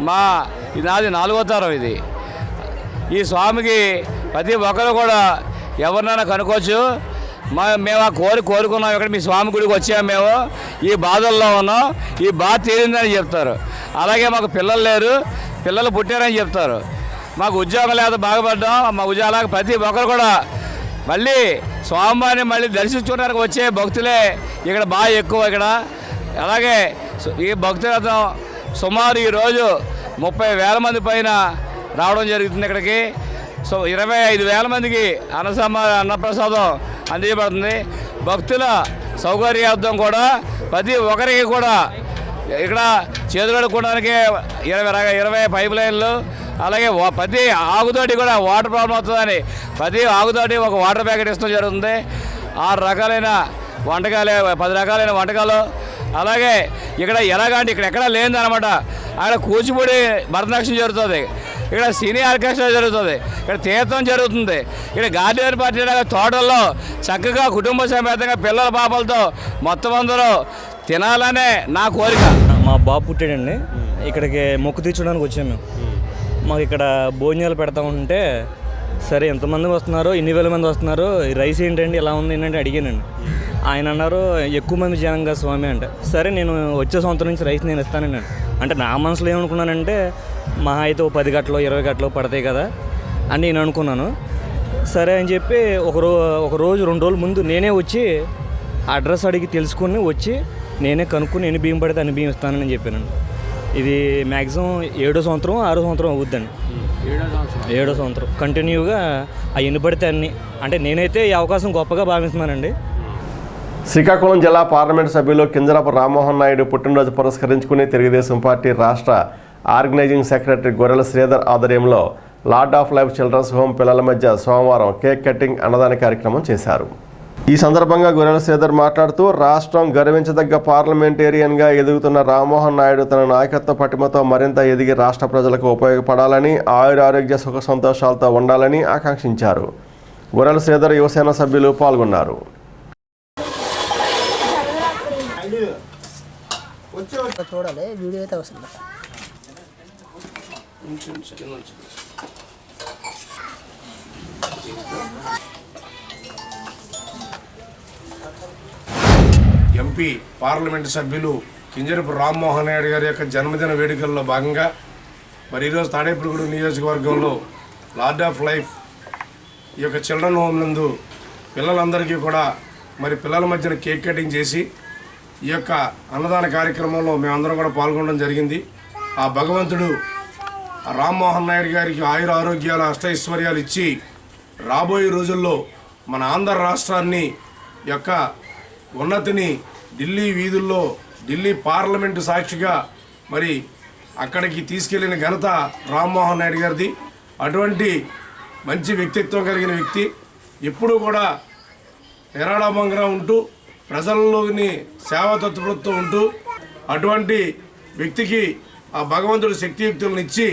నాది 4వ తరం. ఇది ఈ స్వామికి ప్రతి ఒక్కరు కూడా ఎవరినైనా కనుక్కోవచ్చు. మేము ఆ కోరుకున్నాం, ఇక్కడ మీ స్వామి గుడికి వచ్చాము, మేము ఈ బాధల్లో ఉన్నాం, ఈ బాధ తీరిందని చెప్తారు. అలాగే మాకు పిల్లలు లేరు, పిల్లలు పుట్టారని చెప్తారు. మాకు ఉద్యోగం లేదు, బాగుపడ్డాం, మా ఉద్యోగాలకు ప్రతి ఒక్కరు కూడా మళ్ళీ స్వామివారిని మళ్ళీ దర్శించుకోవడానికి వచ్చే భక్తులే ఇక్కడ బాగా ఎక్కువ. ఇక్కడ అలాగే ఈ భక్తులతో సుమారు ఈరోజు 30,000 మంది పైన రావడం జరుగుతుంది ఇక్కడికి. 25,000 మందికి అన్నప్రసాదం అందించబడుతుంది. భక్తుల సౌకర్యార్థం కూడా ప్రతి ఒక్కరికి కూడా ఇక్కడ చేతులడుకోవడానికి 20 పైప్ లైన్లు, అలాగే ప్రతి ఆకుతోటి కూడా వాటర్ ప్రాబ్లం అవుతుందని ప్రతి ఆకుతోటి ఒక వాటర్ ప్యాకెట్ ఇష్టం జరుగుతుంది. 6 రకాలైన వంటకాలు, 10 రకాలైన వంటకాలు. అలాగే ఇక్కడ ఎలాగంటే ఇక్కడ ఎక్కడా లేదన్నమాట. అక్కడ కూచిపూడి భరతనాట్యం జరుగుతుంది, ఇక్కడ సినీ ఆర్కెస్ట్రా జరుగుతుంది, ఇక్కడ తీర్థం జరుగుతుంది, ఇక్కడ గార్డెన్ పార్టీ తోటల్లో చక్కగా కుటుంబ సమేతంగా పిల్లల పాపలతో మొత్తం అందరూ తినాలనే నా కోరిక. మా బాబు పుట్టాడండి, ఇక్కడికి మొక్కు తీర్చడానికి వచ్చాము మేము. మాకు ఇక్కడ భోజనాలు పెడతా ఉంటే సరే ఎంతమంది వస్తున్నారు, ఇన్ని వేల మంది వస్తున్నారు, రైస్ ఏంటండి ఇలా ఉంది ఏంటంటే అడిగానండి. ఆయన అన్నారు ఎక్కువ మంది జనంగా స్వామి అంటే, సరే నేను వచ్చే సంవత్సరం నుంచి రైస్ నేను ఇస్తానండి. అంటే నా మనసులో ఏమనుకున్నానంటే మహా అయితే 10 గంటలు 20 గంటలు పడతాయి కదా అని నేను అనుకున్నాను. సరే అని చెప్పి ఒక రోజు 2 రోజుల ముందు నేనే వచ్చి అడ్రస్ అడిగి తెలుసుకుని వచ్చి నేనే కనుక్కొని ఎన్ని బియ్యం పడితే అన్ని బియ్యం ఇస్తానని చెప్పానండి. ఇది మ్యాక్సిమం 7వ సంవత్సరం 6వ సంవత్సరం అవుద్దండి. 7వ సంవత్సరం కంటిన్యూగా ఆ ఎన్ని పడితే అన్ని, అంటే నేనైతే ఈ అవకాశం గొప్పగా భావిస్తున్నానండి. శ్రీకాకుళం జిల్లా పార్లమెంటు సభ్యులు కింజరాపు రామ్మోహన్ నాయుడు పుట్టినరోజు పురస్కరించుకుని తెలుగుదేశం పార్టీ రాష్ట్ర ఆర్గనైజింగ్ సెక్రటరీ గొర్రెల శ్రీధర్ ఆధ్వర్యంలో Lord of Life children's home పిల్లల మధ్య సోమవారం కేక్ కటింగ్ అన్నదాన కార్యక్రమం చేశారు. ఈ సందర్భంగా గొర్రెల శ్రీధర్ మాట్లాడుతూ రాష్ట్రం గర్వించదగ్గ పార్లమెంటేరియన్గా ఎదుగుతున్న రామ్మోహన్ నాయుడు తన నాయకత్వ పటిమతో మరింత ఎదిగి రాష్ట్ర ప్రజలకు ఉపయోగపడాలని, ఆయురారోగ్య సుఖ సంతోషాలతో ఉండాలని ఆకాంక్షించారు. గొర్రెల శ్రీధర్ యువసేన సభ్యులు పాల్గొన్నారు. చూడాలి వీడియో అయితే వస్తుంది. ఎంపీ పార్లమెంటు సభ్యులు కింజరపు రామ్మోహన్ నాయుడు గారి యొక్క జన్మదిన వేడుకల్లో భాగంగా మరి ఈరోజు తాడేపల్లిగూడెం నియోజకవర్గంలో లార్డ్ ఆఫ్ లైఫ్ ఈ యొక్క చిల్డ్రన్ హోమ్ నందు పిల్లలందరికీ కూడా మరి పిల్లల మధ్యన కేక్ కటింగ్ చేసి ఈ యొక్క అన్నదాన కార్యక్రమంలో మేమందరం కూడా పాల్గొనడం జరిగింది. ఆ భగవంతుడు రామ్మోహన్ నాయుడు గారికి ఆయుర ఆరోగ్యాలు అష్టైశ్వర్యాలు ఇచ్చి రాబోయే రోజుల్లో మన ఆంధ్ర రాష్ట్రాన్ని యొక్క ఉన్నతిని ఢిల్లీ వీధుల్లో ఢిల్లీ పార్లమెంటు సాక్షిగా మరి అక్కడికి తీసుకెళ్లిన ఘనత రామ్మోహన్ నాయుడు గారిది. అటువంటి మంచి వ్యక్తిత్వం కలిగిన వ్యక్తి ఎప్పుడూ కూడా నిరాడంబరంగా ఉంటూ ప్రజల్లోని సేవా తత్పరతతో ఉంటూ అటువంటి వ్యక్తికి ఆ భగవంతుడు శక్తియుక్తులను ఇచ్చి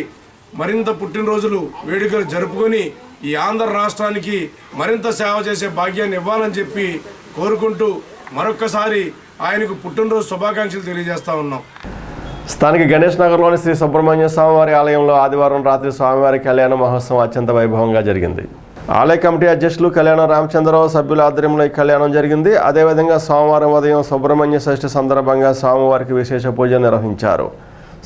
మరింత పుట్టినరోజులు వేడుకలు జరుపుకొని ఈ ఆంధ్ర రాష్ట్రానికి మరింత సేవ చేసే భాగ్యాన్ని ఇవ్వాలని చెప్పి కోరుకుంటూ మరొక్కసారి ఆయనకు పుట్టినరోజు శుభాకాంక్షలు తెలియజేస్తా ఉన్నాం. స్థానిక గణేష్ నగర్లోని శ్రీ సుబ్రహ్మణ్య స్వామివారి ఆలయంలో ఆదివారం రాత్రి స్వామివారి కళ్యాణ మహోత్సవం అత్యంత వైభవంగా జరిగింది. ఆలయ కమిటీ అధ్యక్షులు కళ్యాణం రామచంద్రరావు సభ్యుల ఆధ్వర్యంలో ఈ కళ్యాణం జరిగింది. అదేవిధంగా సోమవారం ఉదయం సుబ్రహ్మణ్య షష్ఠి సందర్భంగా స్వామివారికి విశేష పూజ నిర్వహించారు.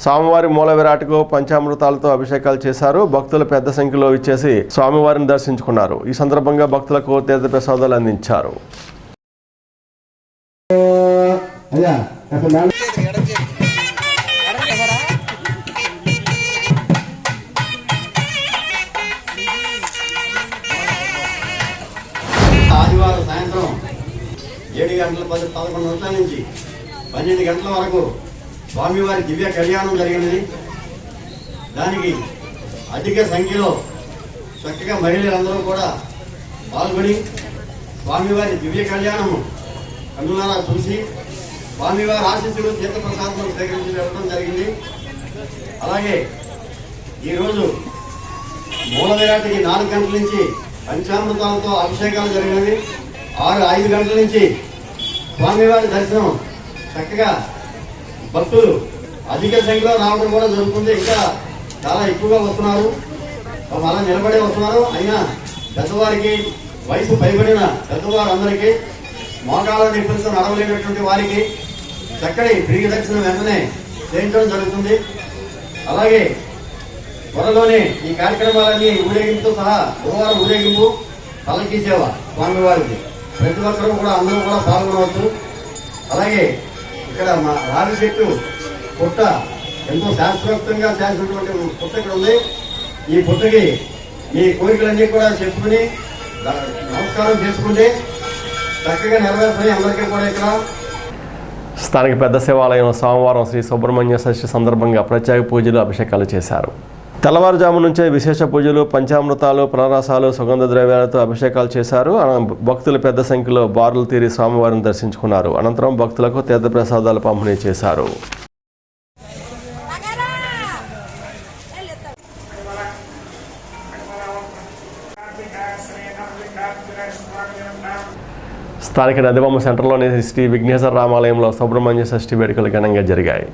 స్వామివారి మూల విరాట్కు పంచామృతాలతో అభిషేకాలు చేశారు. భక్తులు పెద్ద సంఖ్యలో ఇచ్చేసి స్వామివారిని దర్శించుకున్నారు. ఈ సందర్భంగా భక్తులకు తీర్థ ప్రసాదాలు అందించారు. ఆదివారం సాయంత్రం 7 గంటల 11 నిమిషాల నుంచి 12 గంటల వరకు స్వామివారి దివ్య కళ్యాణం జరిగినది. దానికి అధిక సంఖ్యలో చక్కగా మహిళలందరూ కూడా పాల్గొని స్వామివారి దివ్య కళ్యాణము కన్నులారా చూసి స్వామివారి ఆశీస్సులు తీర్థప్రసాదం స్వీకరించి వెళ్ళడం జరిగింది. అలాగే ఈరోజు మూల విరాటికి 4 గంటల నుంచి పంచామృతాలతో అభిషేకాలు జరిగినవి. 5 గంటల నుంచి స్వామివారి దర్శనం చక్కగా భక్తులు అధిక సంఖ్యలో రావడం కూడా జరుగుతుంది. ఇంకా చాలా ఎక్కువగా వస్తున్నారు, అలా నిలబడే వస్తున్నారు. అయినా పెద్దవారికి, వయసు పైబడిన పెద్దవారందరికీ, మోకాళ్ళ నొప్పులతో నడవలేనటువంటి వారికి చక్కటి ఫ్రీ దర్శనం వెంటనే చేయించడం జరుగుతుంది. అలాగే త్వరలోనే ఈ కార్యక్రమాలన్నీ ఊరేగింపుతో సహా బుధవారం ఊరేగింపు, పల్లకీ సేవ స్వామివారికి ప్రతి ఒక్కరూ కూడా అందరూ కూడా పాల్గొనవచ్చు. అలాగే ఇక్కడ మా రావి చెట్టు పుట్ట ఎంతో శాస్త్రోక్తంగా చేసినటువంటి పుట్ట ఇక్కడ ఉంది. ఈ పుట్టకి మీ కోరికలన్నీ కూడా చెప్పుకుని నమస్కారం చేసుకుంటే చక్కగా నెరవేర్చుకుని అందరికీ కూడా ఇక్కడ. స్థానిక పెద్ద శివాలయం సోమవారం శ్రీ సుబ్రహ్మణ్య షష్ఠి సందర్భంగా ప్రత్యేక పూజలు, అభిషేకాలు చేశారు. తెల్లవారుజాము నుంచే విశేష పూజలు, పంచామృతాలు, ఫలరసాలు, సుగంధ ద్రవ్యాలతో అభిషేకాలు చేశారు. భక్తులు పెద్ద సంఖ్యలో బారులు తీరి స్వామివారిని దర్శించుకున్నారు. అనంతరం భక్తులకు తీర్థప్రసాదాలు పంపిణీ చేశారు. స్థానిక నదిబొమ్మ సెంటర్లోని శ్రీ విఘ్నేశ్వర రామాలయంలో సుబ్రహ్మణ్య షష్ఠి వేడుకలు ఘనంగా జరిగాయి.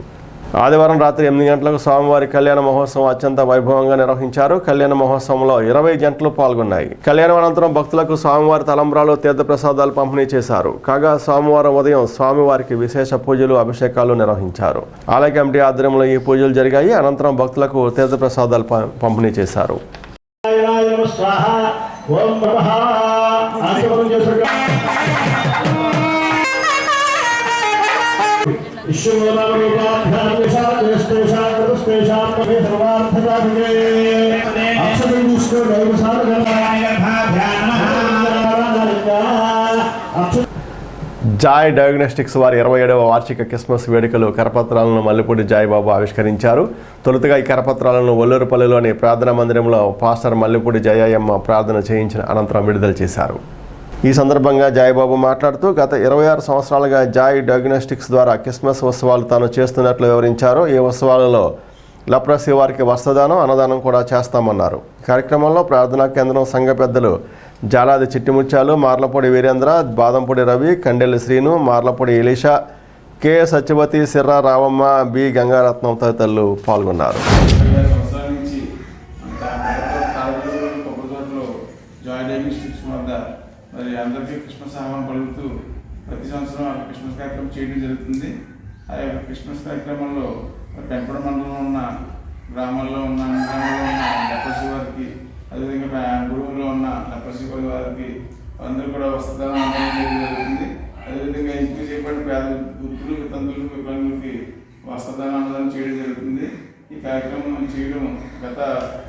ఆదివారం రాత్రి 8 గంటలకు స్వామివారి కళ్యాణ మహోత్సవం అత్యంత వైభవంగా నిర్వహించారు. కళ్యాణ మహోత్సవంలో 20 జంటలు పాల్గొన్నాయి. కళ్యాణం అనంతరం భక్తులకు స్వామివారి తలంబ్రాలు, తీర్థప్రసాదాలు పంపిణీ చేశారు. కాగా సోమవారం ఉదయం స్వామివారికి విశేష పూజలు, అభిషేకాలు నిర్వహించారు. ఆలయ కమిటీ ఆధ్వర్యంలో ఈ పూజలు జరిగాయి. అనంతరం భక్తులకు తీర్థప్రసాదాలు పంపిణీ చేశారు. ఓం నమః ఆశీర్వాదం చేశారు. జాయ్ డయాగ్నోస్టిక్స్ వారి 27వ వార్షిక క్రిస్మస్ వేడుకలు కరపత్రాలను మల్లెపూడి జాయిబాబు ఆవిష్కరించారు. తొలుతగా ఈ కరపత్రాలను ఒల్లూరుపల్లిలోని ప్రార్థనా మందిరంలో పాస్టర్ మల్లెపూడి జయమ్మ ప్రార్థన చేయించిన అనంతరం విడుదల చేశారు. ఈ సందర్భంగా జాయిబాబు మాట్లాడుతూ గత 26 సంవత్సరాలుగా జాయ్ డయాగ్నోస్టిక్స్ ద్వారా క్రిస్మస్ ఉత్సవాలు తాను చేస్తున్నట్లు వివరించారు. ఈ ఉత్సవాలలో లెప్రసీ వారికి వస్త్రదానం, అన్నదానం కూడా చేస్తామన్నారు. కార్యక్రమంలో ప్రార్థనా కేంద్రం సంఘ పెద్దలు జాలాది చిట్టిముత్యాలు, మార్లపూడి వీరేంద్ర, బాదంపూడి రవి, కండెల్లి శ్రీను, మార్లపూడి ఎలీషా, కె సత్యవతి, సిర్రా రావమ్మ, బి గంగారత్నం తదితరులు పాల్గొన్నారు. మరి అందరికీ క్రిస్మస్ ఆహ్వానం పలుకుతూ ప్రతి సంవత్సరం క్రిస్మస్ కార్యక్రమం చేయడం జరుగుతుంది. ఆ యొక్క క్రిస్మస్ కార్యక్రమంలో పెంపడ మండలంలో ఉన్న గ్రామాల్లో ఉన్న లెప్రసీ వారికి, అదేవిధంగా గురువులో ఉన్న లెప్రసీ వారికి అందరూ కూడా వస్త్రదానం చేయడం జరుగుతుంది. అదేవిధంగా ఇంటికి చేపట్టి పేద వృద్ధులు, వితంతులకు, వికలాంగులకి వస్త్రదానం అన్నదానం చేయడం జరుగుతుంది. ఈ కార్యక్రమం చేయడం గత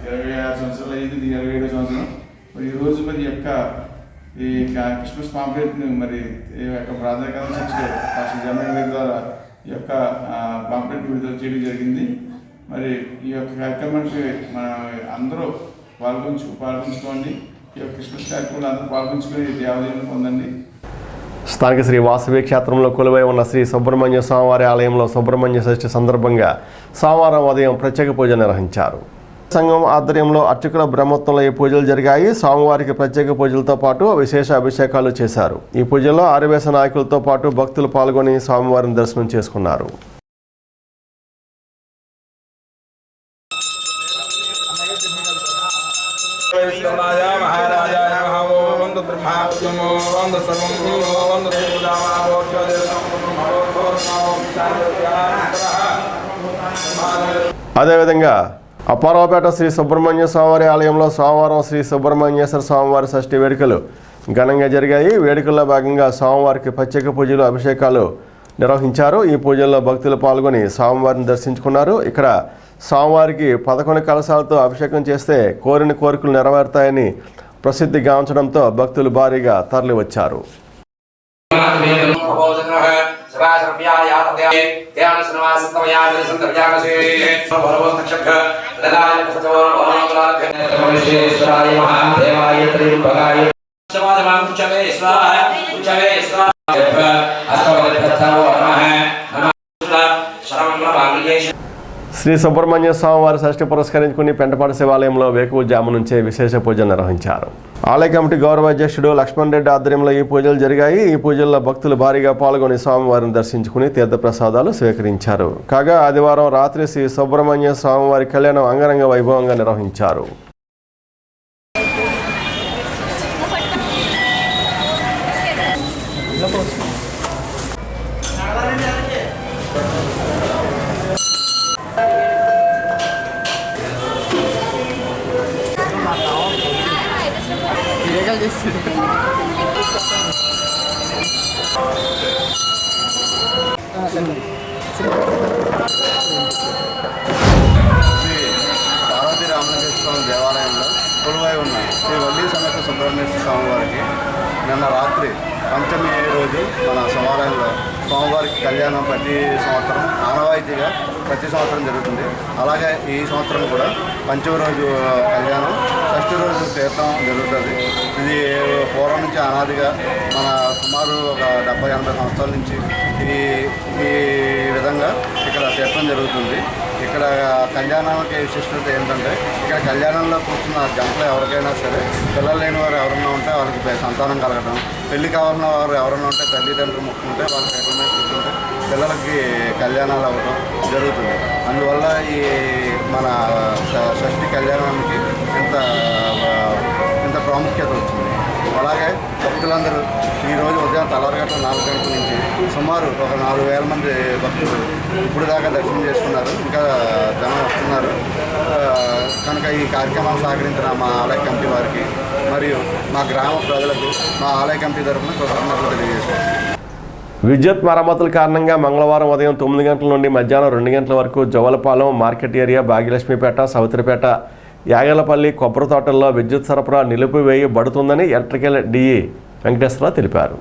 26 సంవత్సరాలు అయింది, 27వ సంవత్సరం. మరి ఈరోజు మరి యొక్క ఈ క్రిస్మస్ పాంప్లెట్ను మరి ఈ యొక్క ప్రాధాన్యత సంస్థలో పాస్టర్ జమీన్ గారి ద్వారా ఈ యొక్క పాంప్లెట్ విడుదల చేయడం జరిగింది. మరి ఈ యొక్క కార్యక్రమానికి మన అందరూ పాల్గొంచుకోండి. ఈ యొక్క క్రిస్మస్ కార్యక్రమంలో అందరూ పాల్గొంచుకొని దేవాలయం పొందండి. స్థానిక శ్రీ వాసవి క్షేత్రంలో కొలువై ఉన్న శ్రీ సుబ్రహ్మణ్య స్వామివారి ఆలయంలో సుబ్రహ్మణ్య షష్ఠి సందర్భంగా సోమవారం ఉదయం ప్రత్యేక పూజలు నిర్వహించారు. సంఘం ఆధ్వర్యంలో అర్చకుల బ్రహ్మోత్సవంలో ఈ పూజలు జరిగాయి. స్వామివారికి ప్రత్యేక పూజలతో పాటు విశేష అభిషేకాలు చేశారు. ఈ పూజల్లో ఆర్యవేశ నాయకులతో పాటు భక్తులు పాల్గొని స్వామివారిని దర్శనం చేసుకున్నారు. అదేవిధంగా అప్పారావుపేట శ్రీ సుబ్రహ్మణ్య స్వామివారి ఆలయంలో సోమవారం శ్రీ సుబ్రహ్మణ్యేశ్వర స్వామివారి షష్ఠి వేడుకలు ఘనంగా జరిగాయి. వేడుకల్లో భాగంగా స్వామివారికి ప్రత్యేక పూజలు, అభిషేకాలు నిర్వహించారు. ఈ పూజల్లో భక్తులు పాల్గొని స్వామివారిని దర్శించుకున్నారు. ఇక్కడ స్వామివారికి 11 కలశాలతో అభిషేకం చేస్తే కోరిన కోరికలు నెరవేరుతాయని ప్రసిద్ధి గాంచడంతో భక్తులు భారీగా తరలివచ్చారు. శ్రీ సుబ్రహ్మణ్య స్వామివారి షష్ఠి పురస్కరించుకుని పెంటపాడు శివాలయంలో వేకువజాము నుంచే విశేష పూజలు నిర్వహించారు. ఆలయ కమిటీ గౌరవ అధ్యక్షుడు లక్ష్మణ్ రెడ్డి ఆధ్వర్యంలో ఈ పూజలు జరిగాయి. ఈ పూజల్లో భక్తులు భారీగా పాల్గొని స్వామివారిని దర్శించుకుని తీర్థప్రసాదాలు స్వీకరించారు. కాగా ఆదివారం రాత్రి శ్రీ సుబ్రహ్మణ్య స్వామివారి కళ్యాణం అంగరంగ వైభవంగా నిర్వహించారు. పార్వతీ రామలింగేశ్వర స్వామి దేవాలయంలో కొలువై ఉన్న శ్రీ వల్లి సమేత సుబ్రహ్మణ్యేశ్వర స్వామివారికి నిన్న రాత్రి పంచమి రోజు మన శివాలయంలో స్వామివారికి కళ్యాణం ప్రతి సంవత్సరం ఆనవాయితీగా ప్రతి సంవత్సరం జరుగుతుంది. అలాగే ఈ సంవత్సరం కూడా పంచమి రోజు కళ్యాణం, షష్ఠి రోజు తీర్థం జరుగుతుంది. ఇది పూర్వం నుంచి అనాదిగా మన సుమారు ఒక 70-80 సంవత్సరాల నుంచి ఈ విధంగా ఇక్కడ తీర్థం జరుగుతుంది. ఇక్కడ కళ్యాణానికి విశిష్టత ఏంటంటే ఇక్కడ కళ్యాణంలో కూర్చున్న జంటలు ఎవరికైనా సరే పిల్లలు లేని వారు ఎవరైనా ఉంటే వాళ్ళకి సంతానం కలగడం, పెళ్లి కావాలన్న వారు ఎవరైనా ఉంటే తల్లిదండ్రులు ముక్కుంటే వాళ్ళ పేర్ల మీద కూర్చుంటే పిల్లలకి కళ్యాణాలు అవ్వడం జరుగుతుంది. అందువల్ల ఈ మన షష్ఠి కళ్యాణానికి ఇంత ప్రాముఖ్యత వచ్చింది. అలాగే భక్తులందరూ ఈరోజు ఉదయం తెల్లవారుగంటల 4 గంటల నుంచి సుమారు ఒక 4,000 మంది భక్తులు ఇప్పుడు దాకా దర్శనం చేసుకున్నారు. ఇంకా జనం వస్తున్నారు కనుక ఈ కార్యక్రమాన్ని సహకరించిన మా ఆలయ కమిటీ వారికి మరియు మా గ్రామ ప్రజలకు మా ఆలయ కమిటీ తరఫున కృతజ్ఞతలు తెలియజేస్తున్నాను. విద్యుత్ మరమ్మతుల కారణంగా మంగళవారం ఉదయం 9 గంటల నుండి మధ్యాహ్నం 2 గంటల వరకు జవలపాలెం మార్కెట్ ఏరియా, భాగ్యలక్ష్మిపేట, సవిత్రిపేట, యాగలపల్లి, కొబ్బరి తోటల్లో విద్యుత్ సరఫరా నిలిపివేయబడుతుందని ఎలక్ట్రికల్ డిఈ వెంకటేశ్వరరావు తెలిపారు.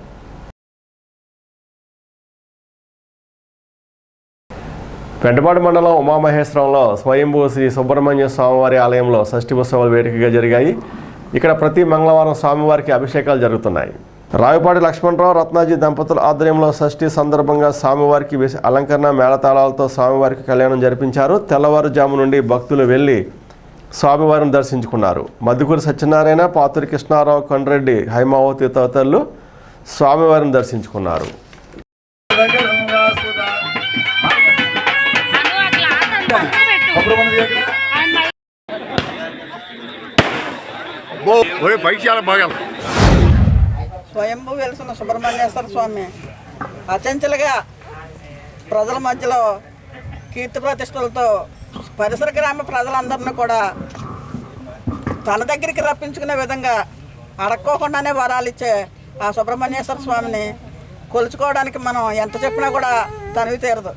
పెంటపాడు మండలం ఉమామహేశ్వరంలో స్వయంభూ శ్రీ సుబ్రహ్మణ్య స్వామివారి ఆలయంలో షష్ఠి ఉత్సవాలు వేడుకగా జరిగాయి. ఇక్కడ ప్రతి మంగళవారం స్వామివారికి అభిషేకాలు జరుగుతున్నాయి. రావిపాటి లక్ష్మణరావు, రత్నాజీ దంపతుల ఆధ్వర్యంలో షష్ఠి సందర్భంగా స్వామివారికి అలంకరణ మేళతాళాలతో స్వామివారికి కళ్యాణం జరిపించారు. తెల్లవారుజాము నుండి భక్తులు వెళ్లి స్వామివారిని దర్శించుకున్నారు. మధుకూరి సత్యనారాయణ, పాతూరి కృష్ణారావు, కొండ్రెడ్డి, హైమావతి తదితరులు స్వామివారిని దర్శించుకున్నారు. స్వయంభూ వెలిసిన సుబ్రహ్మణ్యేశ్వర స్వామి అచంచలుగా ప్రజల మధ్యలో కీర్తి ప్రతిష్టలతో పరిసర గ్రామ ప్రజలందరినీ కూడా తన దగ్గరికి రప్పించుకునే విధంగా అడక్కోకుండానే వరాలు ఇచ్చే ఆ సుబ్రహ్మణ్యేశ్వర స్వామిని కొలుచుకోవడానికి మనం ఎంత చెప్పినా కూడా తనివి తీరదు.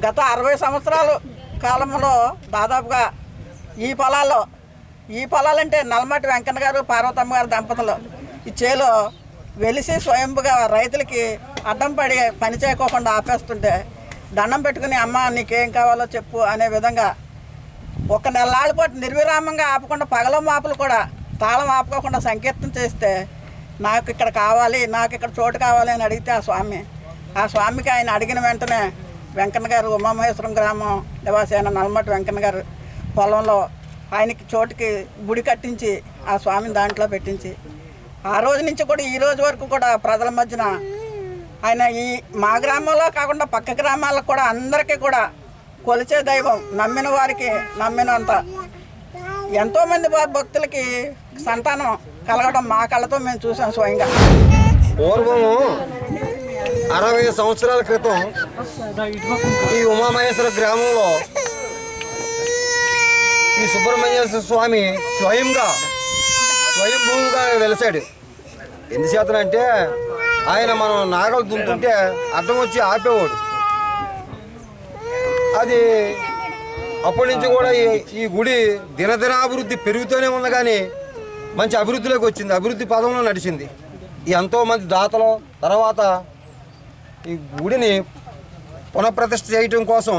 గత 60 సంవత్సరాల కాలంలో దాదాపుగా ఈ పొలాలంటే నల్లమట్టి వెంకన్న గారు, పార్వతమ్మ గారు దంపతులు ఈ చేలో వెలిసి స్వయంపుగా రైతులకి అడ్డం పడి పని చేయకోకుండా ఆపేస్తుంటే దండం పెట్టుకుని, అమ్మ నీకేం కావాలో చెప్పు అనే విధంగా 1 నెలల పాటు నిర్విరామంగా ఆపకుండా పగల మాపులు కూడా తాళం ఆపుకోకుండా సంకీర్తన చేస్తే నాకు ఇక్కడ కావాలి, నాకు ఇక్కడ చోటు కావాలి అని అడిగితే ఆ స్వామికి ఆయన అడిగిన వెంటనే వెంకన్న గారు ఉమామహేశ్వరం గ్రామం నివాసి అయిన నల్లమట్టి వెంకన్న గారు పొలంలో ఆయనకి చోటుకి గుడి కట్టించి ఆ స్వామిని దాంట్లో పెట్టించి ఆ రోజు నుంచి కూడా ఈ రోజు వరకు కూడా ప్రజల మధ్యన ఆయన ఈ మా గ్రామంలో కాకుండా పక్క గ్రామాలకు కూడా అందరికీ కూడా కొలిచే దైవం. నమ్మిన వారికి నమ్మినంత ఎంతోమంది భక్తులకి సంతానం కలగడం మా కళ్ళతో మేము చూసాం స్వయంగా. పూర్వము 60 సంవత్సరాల క్రితం ఈ ఉమామహేశ్వర గ్రామంలో ఈ సుబ్రహ్మణ్యేశ్వర స్వామి స్వయంభూగా వెలిసాడు. ఎందుచేతనంటే ఆయన మనం నాగలు దుంటుంటే అడ్డం వచ్చి ఆపేవాడు. అది అప్పటి నుంచి కూడా ఈ గుడి దినదినాభివృద్ధి పెరుగుతూనే ఉంది, కానీ మంచి అభివృద్ధిలోకి వచ్చింది, అభివృద్ధి పదంలో నడిచింది. ఎంతోమంది దాతలు తర్వాత ఈ గుడిని పునఃప్రతిష్ఠ చేయటం కోసం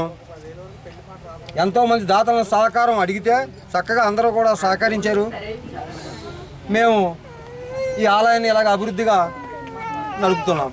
ఎంతోమంది దాతల సహకారం అడిగితే చక్కగా అందరూ కూడా సహకరించారు. మేము ఈ ఆలయాన్ని ఇలాగ అభివృద్ధిగా నడుపుతున్నాం.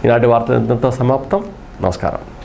ఈనాటి వార్తలు ఇంతతో సమాప్తం. నమస్కారం.